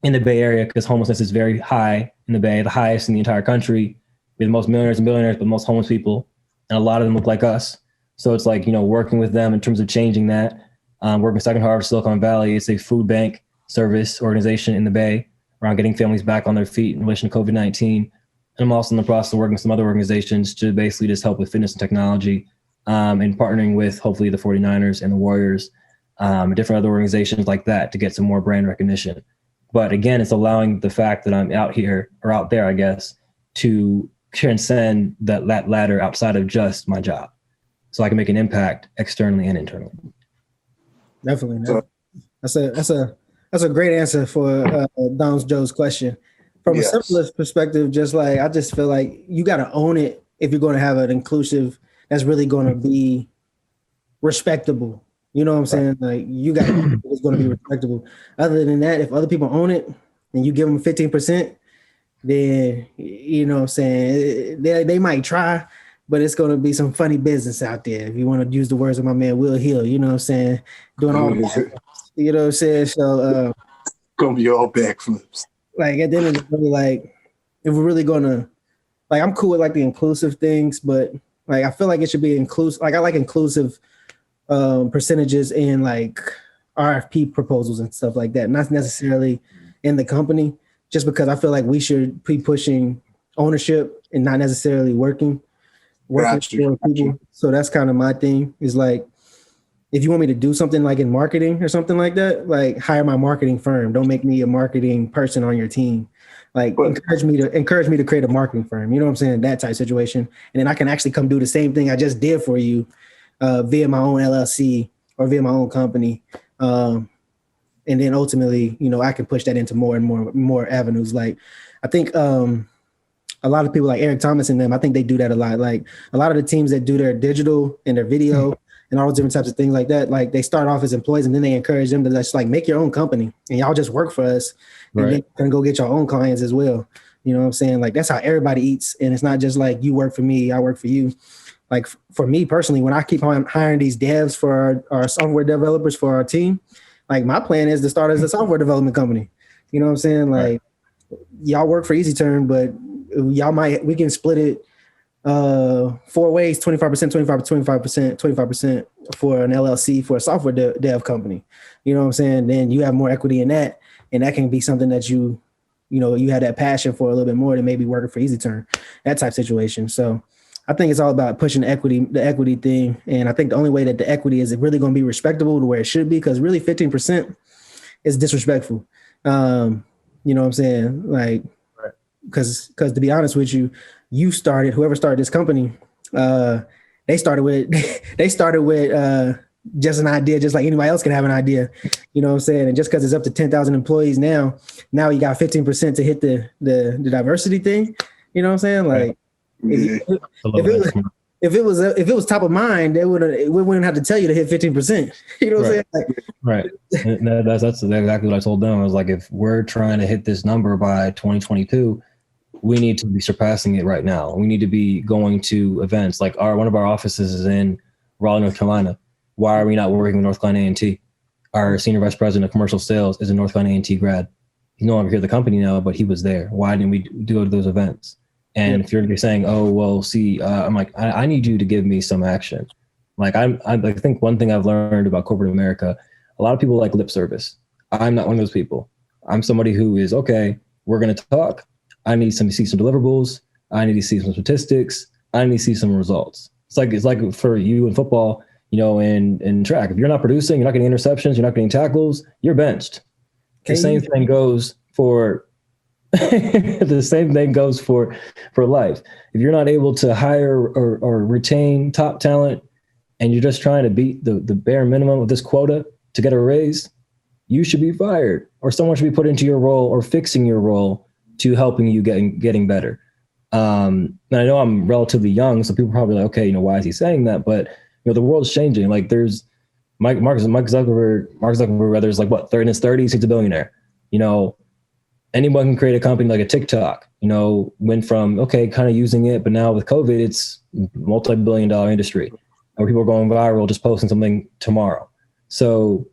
in the Bay Area, because homelessness is very high in the Bay, the highest in the entire country. We have the most millionaires and billionaires, but most homeless people. And a lot of them look like us. So it's like, working with them in terms of changing that. Working Second Harvest, Silicon Valley, it's a food bank service organization in the Bay around getting families back on their feet in relation to COVID-19. And I'm also in the process of working with some other organizations to basically just help with fitness and technology, and partnering with hopefully the 49ers and the Warriors, and different other organizations like that to get some more brand recognition. But again, it's allowing the fact that I'm out here, or out there, I guess, to transcend that ladder outside of just my job, so I can make an impact externally and internally. Definitely. That's a great answer for Dom's Joe's question. From a simplest perspective, I just feel like you got to own it if you're going to have an inclusive that's really going to be respectable. You know what I'm saying? Like, you got to, it's going to be respectable. Other than that, if other people own it and you give them 15%, then, you know what I'm saying, they might try, but it's going to be some funny business out there. If you want to use the words of my man, Will Hill, you know what I'm saying? Doing all that, you know what I'm saying? So, going to be all backflips. Like, at the end of the day, like, if we're really going to, like, I'm cool with like the inclusive things, but like, I feel like it should be inclusive. Like, I like inclusive percentages in like RFP proposals and stuff like that, not necessarily in the company, just because I feel like we should be pushing ownership and not necessarily working for people. So that's kind of my thing, is like, if you want me to do something like in marketing or something like that, like, hire my marketing firm. Don't make me a marketing person on your team. Like, encourage me to create a marketing firm. You know what I'm saying? That type of situation. And then I can actually come do the same thing I just did for you via my own LLC or via my own company. And then ultimately, I can push that into more and more avenues. Like, I think a lot of people like Eric Thomas and them, I think they do that a lot. Like, a lot of the teams that do their digital and their video and all those different types of things like that, like, they start off as employees and then they encourage them to just like make your own company and y'all just work for us. And then you can go get your own clients as well. You know what I'm saying? Like, that's how everybody eats. And it's not just like, you work for me, I work for you. Like, for me personally, when I keep hiring these devs for our software developers for our team, like, my plan is to start as a software development company. You know what I'm saying? Like, y'all work for Easy Turn, but we can split it 4 ways, 25%, 25% for an LLC for a software dev company. You know what I'm saying? Then you have more equity in that, and that can be something that you had that passion for a little bit more than maybe working for Easy Turn, that type of situation. So I think it's all about pushing the equity thing. And I think the only way that the equity is really going to be respectable to where it should be, because really 15% is disrespectful. You know what I'm saying? Like, because to be honest with you, whoever started this company, they started with just an idea, just like anybody else can have an idea. You know what I'm saying? And just because it's up to 10,000 employees now you got 15% to hit the diversity thing. You know what I'm saying? Like, if it was top of mind, we wouldn't have to tell you to hit 15%. You know what I'm saying? Like, right. That's exactly what I told them. I was like, if we're trying to hit this number by 2022, we need to be surpassing it right now. We need to be going to events. Like, one of our offices is in Raleigh, North Carolina. Why are we not working with North Carolina A&T? Our senior vice president of commercial sales is a North Carolina A&T grad. He's no longer here at the company now, but he was there. Why didn't we go to those events? And if you're saying, oh, well, see, I'm like, I need you to give me some action. Like, I think one thing I've learned about corporate America, a lot of people like lip service. I'm not one of those people. I'm somebody who is, okay, we're going to talk. I need to see some deliverables. I need to see some statistics. I need to see some results. It's like for you in football, in track. If you're not producing, you're not getting interceptions, you're not getting tackles, you're benched. The same thing goes for life. If you're not able to hire or retain top talent, and you're just trying to beat the bare minimum of this quota to get a raise, you should be fired, or someone should be put into your role or fixing your role to helping you getting better. And I know I'm relatively young, so people are probably like, okay, why is he saying that? But the world's changing. Like, there's Mark Zuckerberg, whether it's like in his 30s, he's a billionaire. Anyone can create a company like a TikTok, went from, okay, kind of using it, but now with COVID, it's multi-billion-dollar industry where people are going viral just posting something tomorrow. So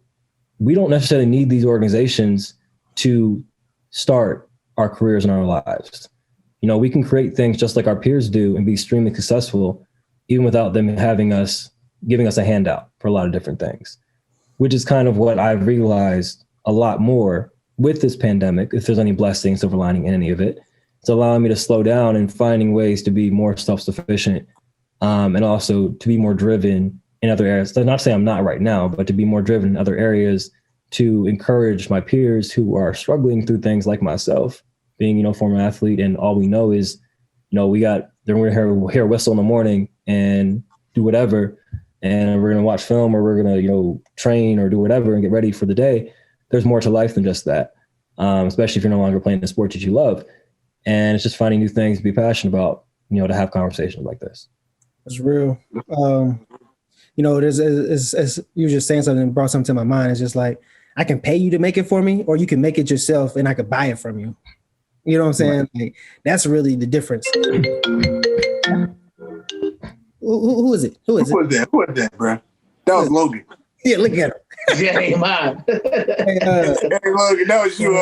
we don't necessarily need these organizations to start our careers and our lives. You know, we can create things just like our peers do and be extremely successful, even without them giving us a handout for a lot of different things, which is kind of what I've realized a lot more with this pandemic. If there's any blessing, silver lining in any of it, it's allowing me to slow down and finding ways to be more self-sufficient, and also to be more driven in other areas. So not to say I'm not right now, but to be more driven in other areas to encourage my peers who are struggling through things like myself, being, you know, former athlete. And all we know is, you know, we're going to hear a whistle in the morning and do whatever. And we're going to watch film, or we're going to, you know, train or do whatever and get ready for the day. There's more to life than just that, especially if you're no longer playing the sport that you love. And it's just finding new things to be passionate about, you know, to have conversations like this. It's real. You know, as you were just saying something, brought something to my mind. It's just like, I can pay you to make it for me, or you can make it yourself and I could buy it from you. You know what I'm saying? Right. Like, that's really the difference. Who is it? Who is that, bro? That was Logan. Yeah, look at him. Yeah, ain't mine. Hey, Logan, that was you.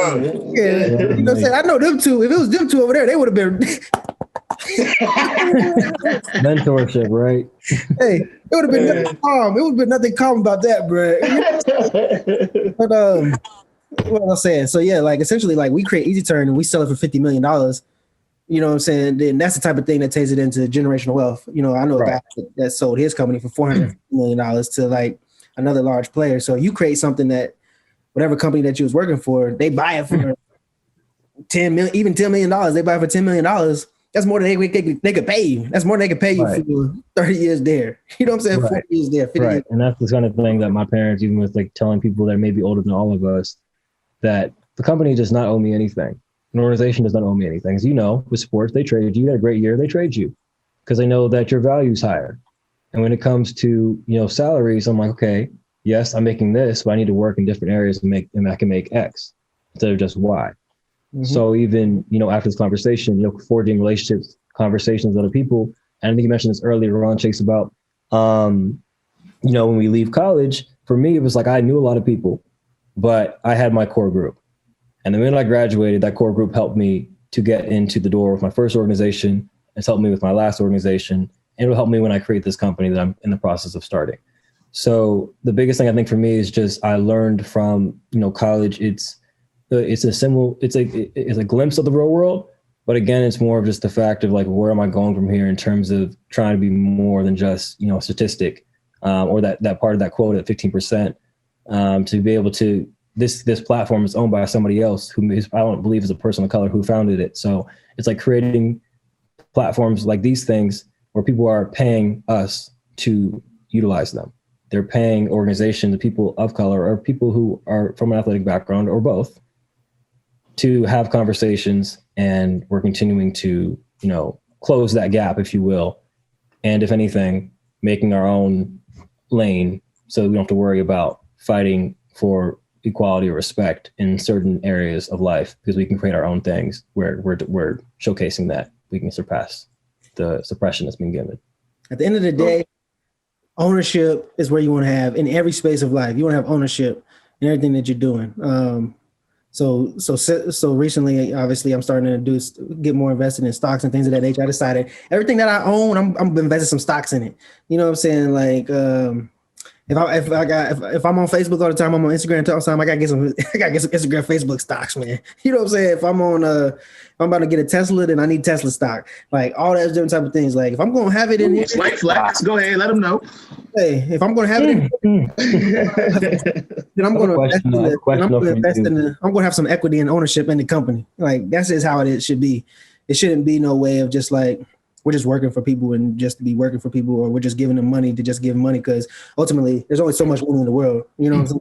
Yeah, you know what I'm saying? I know them two. If it was them two over there, they would have been. Mentorship, right? Hey, it would have been nothing calm. It would have been nothing calm about that, bro. But what I'm saying, so yeah, like essentially, like we create Easy Turn and we sell it for $50 million. You know what I'm saying? Then that's the type of thing that takes it into generational wealth. You know, I know a guy that sold his company for $450 million to like another large player. So you create something that whatever company that you was working for, they buy it for $10 million, even $10 million. They buy it for $10 million. That's more than they could pay you. That's more than they could pay you for 30 years there. You know what I'm saying? 40 years there, 50 years. And that's the kind of thing that my parents, even with like telling people that may be older than all of us, that the company does not owe me anything. An organization does not owe me anything. As you know, with sports, they trade you. You had a great year, they trade you because they know that your value is higher. And when it comes to, you know, salaries, I'm like, okay, yes, I'm making this, but I need to work in different areas and I can make X instead of just Y. Mm-hmm. So even, you know, after this conversation, you know, forging relationships, conversations with other people. And I think you mentioned this earlier on, Chase, about, you know, when we leave college, for me, it was like I knew a lot of people, but I had my core group. And the minute I graduated, that core group helped me to get into the door with my first organization. It's helped me with my last organization. And it'll help me when I create this company that I'm in the process of starting. So the biggest thing I think for me is just I learned from, you know, college. It's a glimpse of the real world. But again, it's more of just the fact of like, where am I going from here in terms of trying to be more than just, you know, a statistic or that part of that quote at 15%, to be able to, this platform is owned by somebody else who I don't believe is a person of color who founded it. So it's like creating platforms like these things where people are paying us to utilize them. They're paying organizations, people of color or people who are from an athletic background or both to have conversations, and we're continuing to, you know, close that gap, if you will. And if anything, making our own lane so we don't have to worry about fighting for equality or respect in certain areas of life, because we can create our own things where we're showcasing that we can surpass the suppression that's been given. At the end of the day, ownership is where you want to have in every space of life. You want to have ownership in everything that you're doing. So recently, obviously, I'm starting to get more invested in stocks and things of that nature. I decided everything that I own, I'm investing some stocks in it. You know what I'm saying? Like, if I'm on Facebook all the time, I'm on Instagram all the time, I gotta get some Instagram, Facebook stocks, man. You know what I'm saying? If I'm about to get a Tesla, then I need Tesla stock. Like all those different type of things. Like if I'm gonna have it in here, slight flex. Go ahead, let them know. Hey, if I'm gonna have it in here, then I'm gonna I'm gonna have some equity and ownership in the company. Like that's just how it should be. It shouldn't be no way of just like we're just working for people and just to be working for people, or we're just giving them money to just give money, because ultimately there's only so much money in the world. You know what I'm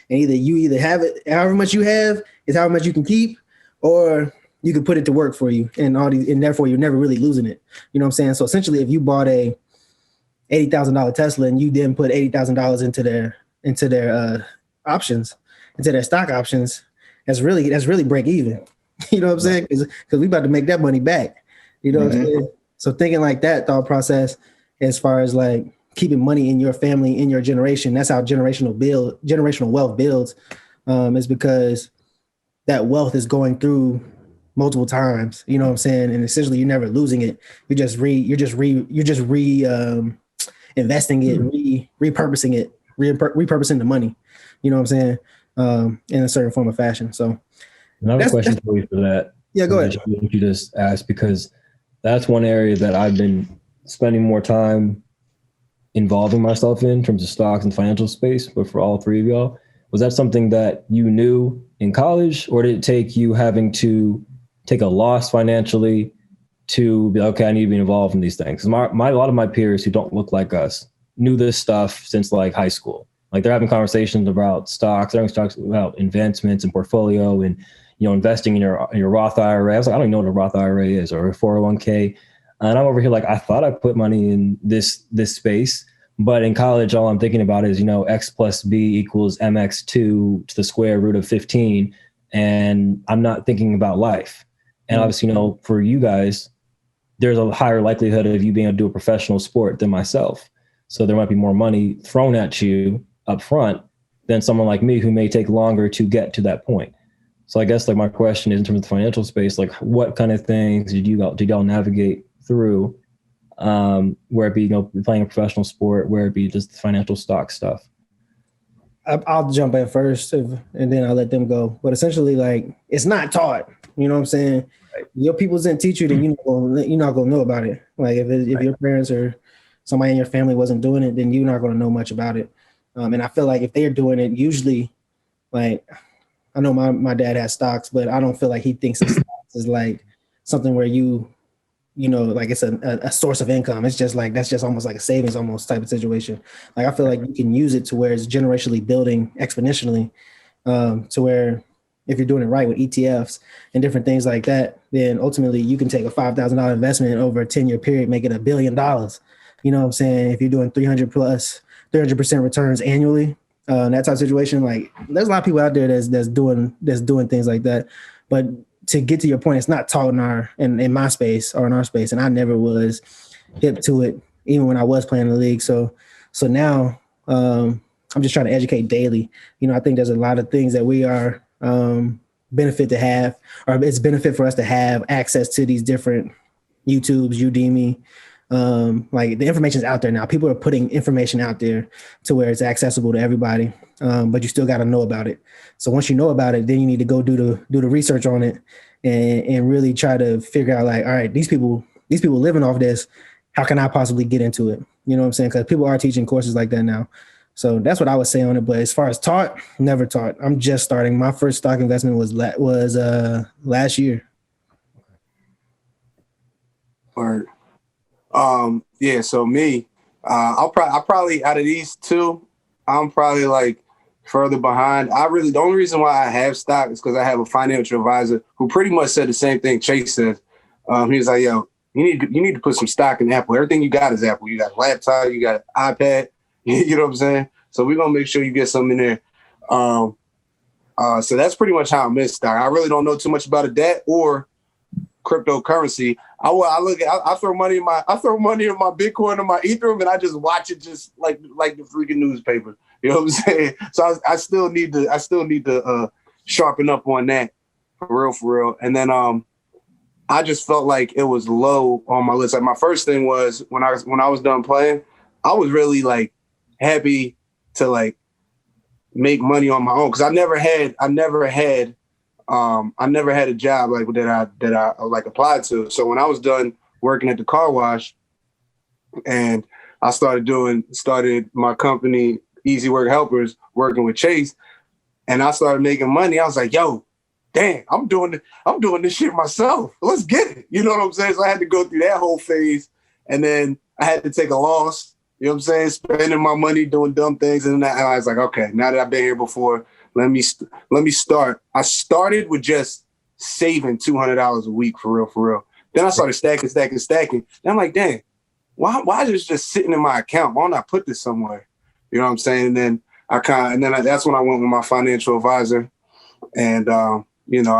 saying? And you have it, however much you have is however much you can keep, or you can put it to work for you, and therefore you're never really losing it. You know what I'm saying? So essentially, if you bought a $80,000 Tesla and you then put $80,000 into their options, into their stock options, that's really break even. You know what I'm saying? Because we about to make that money back. You know what I'm saying? So thinking like that thought process, as far as like keeping money in your family, in your generation, that's how generational wealth builds, is because that wealth is going through multiple times. You know what I'm saying? And essentially, you're never losing it. Investing it, repurposing the money. You know what I'm saying? In a certain form of fashion. So another question for you for that. Yeah, go ahead. You just asked, because that's one area that I've been spending more time involving myself in terms of stocks and financial space. But for all three of y'all, was that something that you knew in college, or did it take you having to take a loss financially to be, okay, I need to be involved in these things? A lot of my peers who don't look like us knew this stuff since like high school. Like they're having conversations about stocks, they're having talks about investments and portfolio and, investing in your Roth IRA. I was like, I don't even know what a Roth IRA is, or a 401k. And I'm over here like, I thought I put money in this space, but in college, all I'm thinking about is, X plus B equals MX2 to the square root of 15. And I'm not thinking about life. And obviously, for you guys, there's a higher likelihood of you being able to do a professional sport than myself. So there might be more money thrown at you up front than someone like me who may take longer to get to that point. So I guess like my question is, in terms of the financial space, like what kind of things did y'all navigate through, where it be, playing a professional sport, where it be just financial stock stuff? I'll jump in first and then I'll let them go. But essentially, like, it's not taught. You know what I'm saying? Right. Your people didn't teach you, then you're not gonna know about it. Like if your parents or somebody in your family wasn't doing it, then you're not gonna know much about it. And I feel like if they're doing it, usually, like, I know my dad has stocks, but I don't feel like he thinks of stocks as like something where like it's a source of income. It's just like, that's just almost like a savings almost type of situation. Like I feel like you can use it to where it's generationally building exponentially, to where if you're doing it right with ETFs and different things like that, then ultimately you can take a $5,000 investment over a 10-year period, make it $1 billion. You know what I'm saying? If you're doing 300% returns annually, that type of situation, like there's a lot of people out there that's doing things like that. But to get to your point, it's not taught in my space or in our space, and I never was hip to it, even when I was playing in the league. So now I'm just trying to educate daily. I think there's a lot of things that we are benefit to have, or it's benefit for us to have access to these different YouTubes, Udemy. Like the information is out there now. People are putting information out there to where it's accessible to everybody, but you still got to know about it. So once you know about it, then you need to go do the research on it and really try to figure out, like, all right, these people living off this, how can I possibly get into it? You know what I'm saying? Because people are teaching courses like that now. So that's what I would say on it. But as far as taught, never taught. I'm just starting. My first stock investment was last year. Word. Yeah, so me, I'll probably out of these two, I'm probably like further behind. The only reason why I have stock is because I have a financial advisor who pretty much said the same thing Chase said. He was like, yo, you need to put some stock in Apple. Everything you got is Apple. You got a laptop, you got an iPad, you know what I'm saying? So we're gonna make sure you get something in there. So that's pretty much how I'm in stock. I really don't know too much about that or cryptocurrency. I throw money in my Bitcoin or my Ethereum, and I just watch it just like the freaking newspaper. You know what I'm saying? So I still need to sharpen up on that for real. And then I just felt like it was low on my list. Like my first thing was when I was done playing, I was really like happy to like make money on my own, because I never had a job like that I like applied to. So when I was done working at the car wash and I started my company, Easy Work Helpers, working with Chase, and I started making money, I was like, yo, damn, I'm doing this shit myself. Let's get it. You know what I'm saying? So I had to go through that whole phase, and then I had to take a loss, you know what I'm saying? Spending my money doing dumb things. And I was like, okay, now that I've been here before, let me start. I started with just saving $200 a week for real. Then I started stacking. Then I'm like, dang, why is this just sitting in my account? Why don't I put this somewhere? You know what I'm saying? And then that's when I went with my financial advisor, and I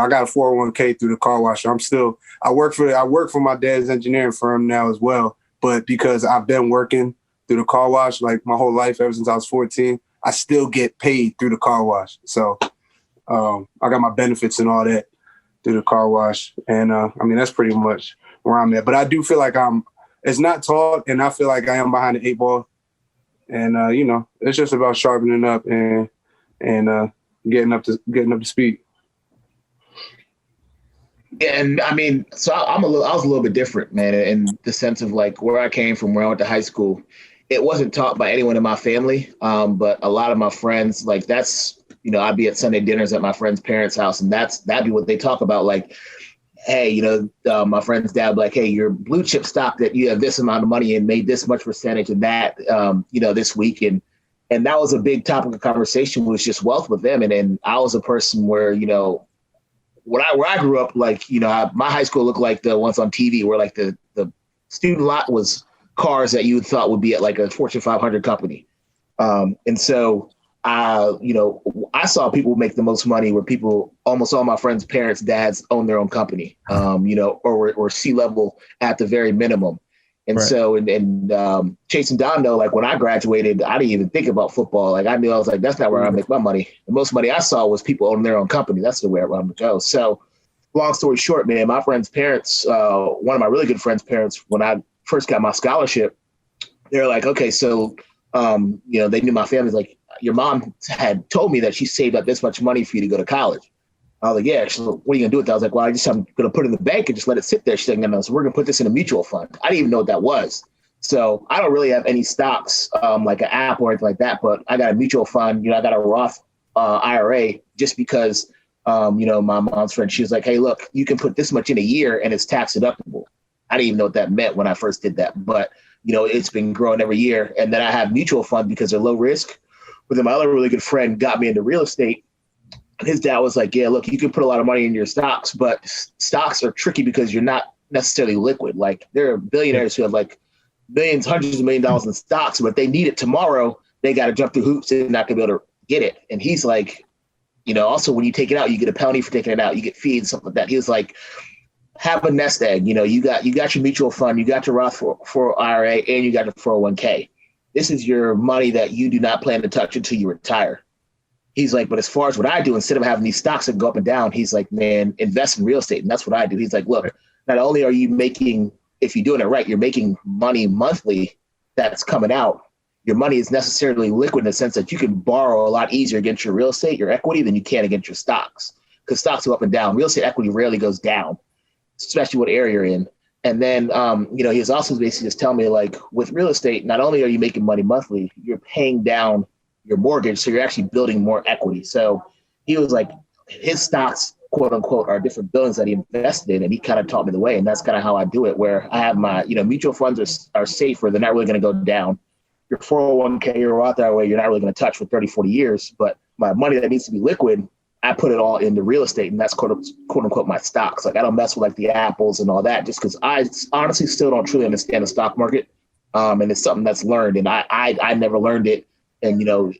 got a 401k through the car wash. I work for my dad's engineering firm now as well, but because I've been working through the car wash like my whole life ever since I was 14. I still get paid through the car wash. So I got my benefits and all that. do the car wash. And I mean, that's pretty much where I'm at. But I do feel like it's not taught, and I feel like I am behind the 8 ball. And, you know, it's just about sharpening up and getting up to speed. Yeah, and I mean, so I was a little bit different, man, in the sense of like where I came from, where I went to high school. It wasn't taught by anyone in my family, but a lot of my friends, like that's, you know, I'd be at Sunday dinners at my friend's parents' house, and that'd be what they talk about. Like, hey, you know, my friend's dad, like, hey, your blue chip stock that you have this amount of money and made this much percentage of that, you know, this week. And that was a big topic of conversation, was just wealth with them. And I was a person where, you know, where I grew up, like, you know, my high school looked like the ones on TV where like the student lot was cars that you thought would be at like a Fortune 500 company. And so, you know, I saw people make the most money where almost all my friends' parents, dads own their own company, you know, or C-level at the very minimum. And right. So, and Chase and Don know, like when I graduated, I didn't even think about football. Like I knew, I was like, that's not where I make my money. The most money I saw was people owning their own company. That's the way I'm going to go. So long story short, man, my friend's parents, one of my really good friends' parents, when I first got my scholarship, they're like, okay, so, you know, they knew my family's like, your mom had told me that she saved up this much money for you to go to college. I was like, yeah. She's like, what are you gonna do with that? I was like, well, I'm gonna put it in the bank and just let it sit there. She's like, no, so we're gonna put this in a mutual fund. I didn't even know what that was. So I don't really have any stocks, like an app or anything like that, but I got a mutual fund, you know, I got a Roth IRA just because, you know, my mom's friend, she was like, hey, look, you can put this much in a year and it's tax deductible. I didn't even know what that meant when I first did that, but you know, it's been growing every year. And then I have mutual fund because they're low risk. But then my other really good friend got me into real estate. His dad was like, yeah, look, you can put a lot of money in your stocks, but stocks are tricky because you're not necessarily liquid. Like there are billionaires who have like millions, hundreds of $1 million in stocks, but if they need it tomorrow, they got to jump through hoops and not gonna be able to get it. And he's like, you know, also when you take it out, you get a penalty for taking it out. You get fees, something like that. He was like, have a nest egg. You know, you got your mutual fund, you got your Roth for IRA, and you got your 401k. This is your money that you do not plan to touch until you retire. He's like, but as far as what I do, instead of having these stocks that go up and down, he's like, man, invest in real estate. And that's what I do. He's like, look, not only are you making, if you're doing it right, you're making money monthly that's coming out. Your money is necessarily liquid in the sense that you can borrow a lot easier against your real estate, your equity, than you can against your stocks. Because stocks go up and down. Real estate equity rarely goes down, especially what area you're in. And then, you know, he was also basically just telling me, like, with real estate, not only are you making money monthly, you're paying down your mortgage, so you're actually building more equity. So he was like, his stocks, quote unquote, are different buildings that he invested in, and he kind of taught me the way. And that's kind of how I do it, where I have my, you know, mutual funds are safer. They're not really going to go down. Your 401k, your Roth IRA, you're not really going to touch for 30, 40 years. But my money that needs to be liquid, I put it all into real estate, and that's quote unquote my stocks. Like I don't mess with like the Apples and all that, just because I honestly still don't truly understand the stock market. And it's something that's learned, and I never learned it. And, you know,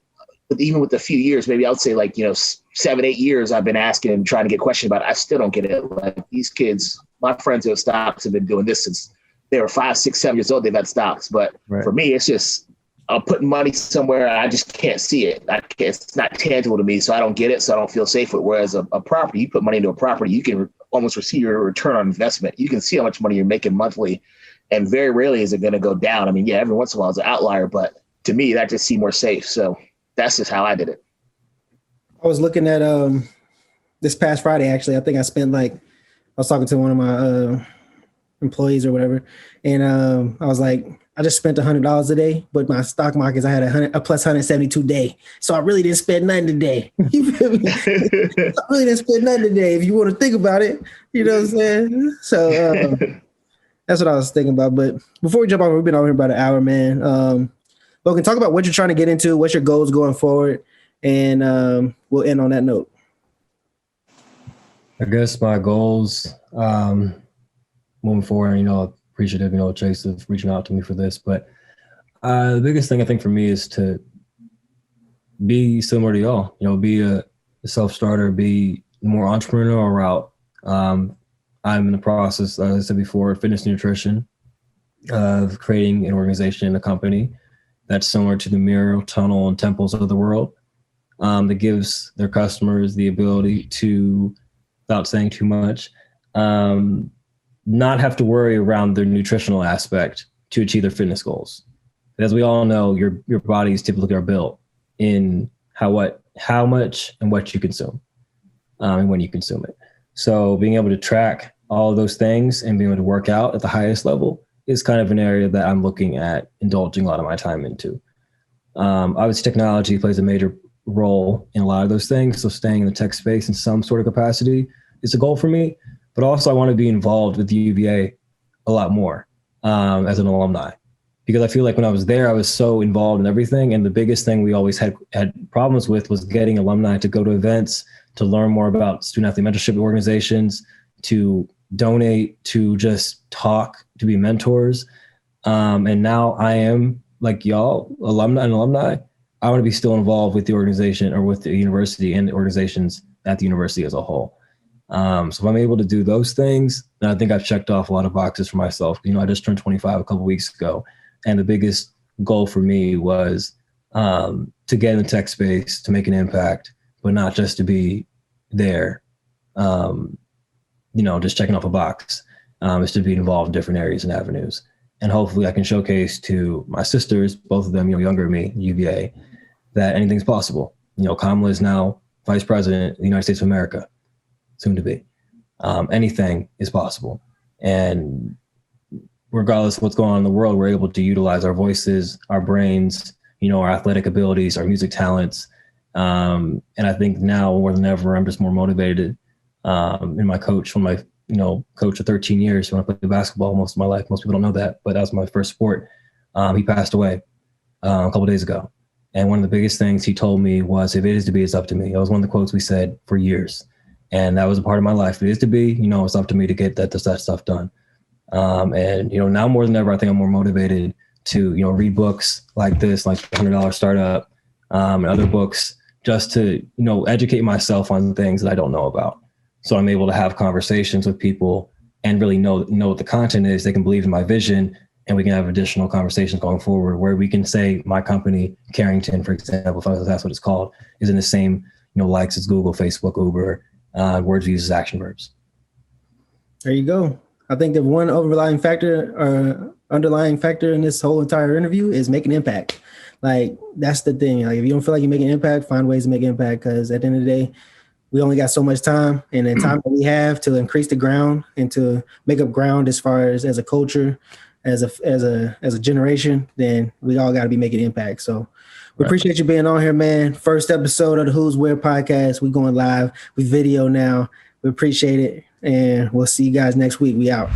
even with a few years, maybe I would say like, you know, 7, 8 years, I've been asking and trying to get questions about it. I still don't get it. Like these kids, my friends who have stocks have been doing this since they were 5, 6, 7 years old. They've had stocks. But For me, it's just, I'm putting money somewhere. I just can't see it. It's not tangible to me. So I don't get it. So I don't feel safe with it. Whereas a property, you put money into a property, you can almost receive your return on investment. You can see how much money you're making monthly. And very rarely is it going to go down. I mean, yeah, every once in a while it's an outlier, but to me, that just seemed more safe. So that's just how I did it. I was looking at this past Friday, actually. I think I spent I was talking to one of my employees or whatever, and I was like, I just spent $100 a day, but my stock markets, I had a plus 172 day. So I really didn't spend nothing today. You feel me? I really didn't spend nothing today. If you want to think about it, you know what I'm saying? So that's what I was thinking about. But before we jump off, we've been over here about an hour, man. Logan, talk about what you're trying to get into, what's your goals going forward, and we'll end on that note. I guess my goals moving forward, you know, appreciative, you know, Chase of reaching out to me for this, but the biggest thing I think for me is to be similar to y'all, you know, be a self-starter, be more entrepreneurial route. I'm in the process, as I said before, fitness nutrition, of creating an organization, a company that's similar to the Mirror, Tunnel, and Temples of the world, that gives their customers the ability to without saying too much, not have to worry around their nutritional aspect to achieve their fitness goals. As we all know, your bodies typically are built in how much and what you consume, and when you consume it. So being able to track all of those things and being able to work out at the highest level is kind of an area that I'm looking at indulging a lot of my time into. Obviously, technology plays a major role in a lot of those things. So staying in the tech space in some sort of capacity is a goal for me. But also I want to be involved with the UVA a lot more as an alumni, because I feel like when I was there, I was so involved in everything. And the biggest thing we always had problems with was getting alumni to go to events, to learn more about student athlete mentorship organizations, to donate, to just talk, to be mentors. And now I am, like y'all, alumni. I want to be still involved with the organization or with the university and the organizations at the university as a whole. So if I'm able to do those things, then I think I've checked off a lot of boxes for myself. I just turned 25 a couple of weeks ago, and the biggest goal for me was to get in the tech space, to make an impact, but not just to be there, just checking off a box. Is to be involved in different areas and avenues. And hopefully I can showcase to my sisters, both of them, younger than me, UVA, that anything's possible. Kamala is now Vice President of the United States of America, soon to be. Anything is possible. And regardless of what's going on in the world, we're able to utilize our voices, our brains, our athletic abilities, our music talents. And I think now more than ever, I'm just more motivated. And my coach, from my coach for 13 years when I played basketball most of my life. Most people don't know that, but that was my first sport. He passed away a couple of days ago. And one of the biggest things he told me was, if it is to be, it's up to me. That was one of the quotes we said for years. And that was a part of my life. If it is to be, it's up to me to get that stuff done. And now more than ever, I think I'm more motivated to, read books like this, like $100 Startup, and other books, just to, educate myself on things that I don't know about. So I'm able to have conversations with people and really know what the content is. They can believe in my vision, and we can have additional conversations going forward where we can say my company, Carrington, for example, if that's what it's called, is in the same, likes as Google, Facebook, Uber, words we use as action verbs. There you go. I think the one underlying factor in this whole entire interview is making impact. Like, that's the thing. Like, if you don't feel like you're making impact, find ways to make impact, because at the end of the day, we only got so much time, and the time that we have to increase the ground and to make up ground as far as a culture, as a generation, then we all got to be making impact. So we appreciate you being on here, man. First episode of the Hooswhere podcast. We going live with video now. We appreciate it, and we'll see you guys next week. We out.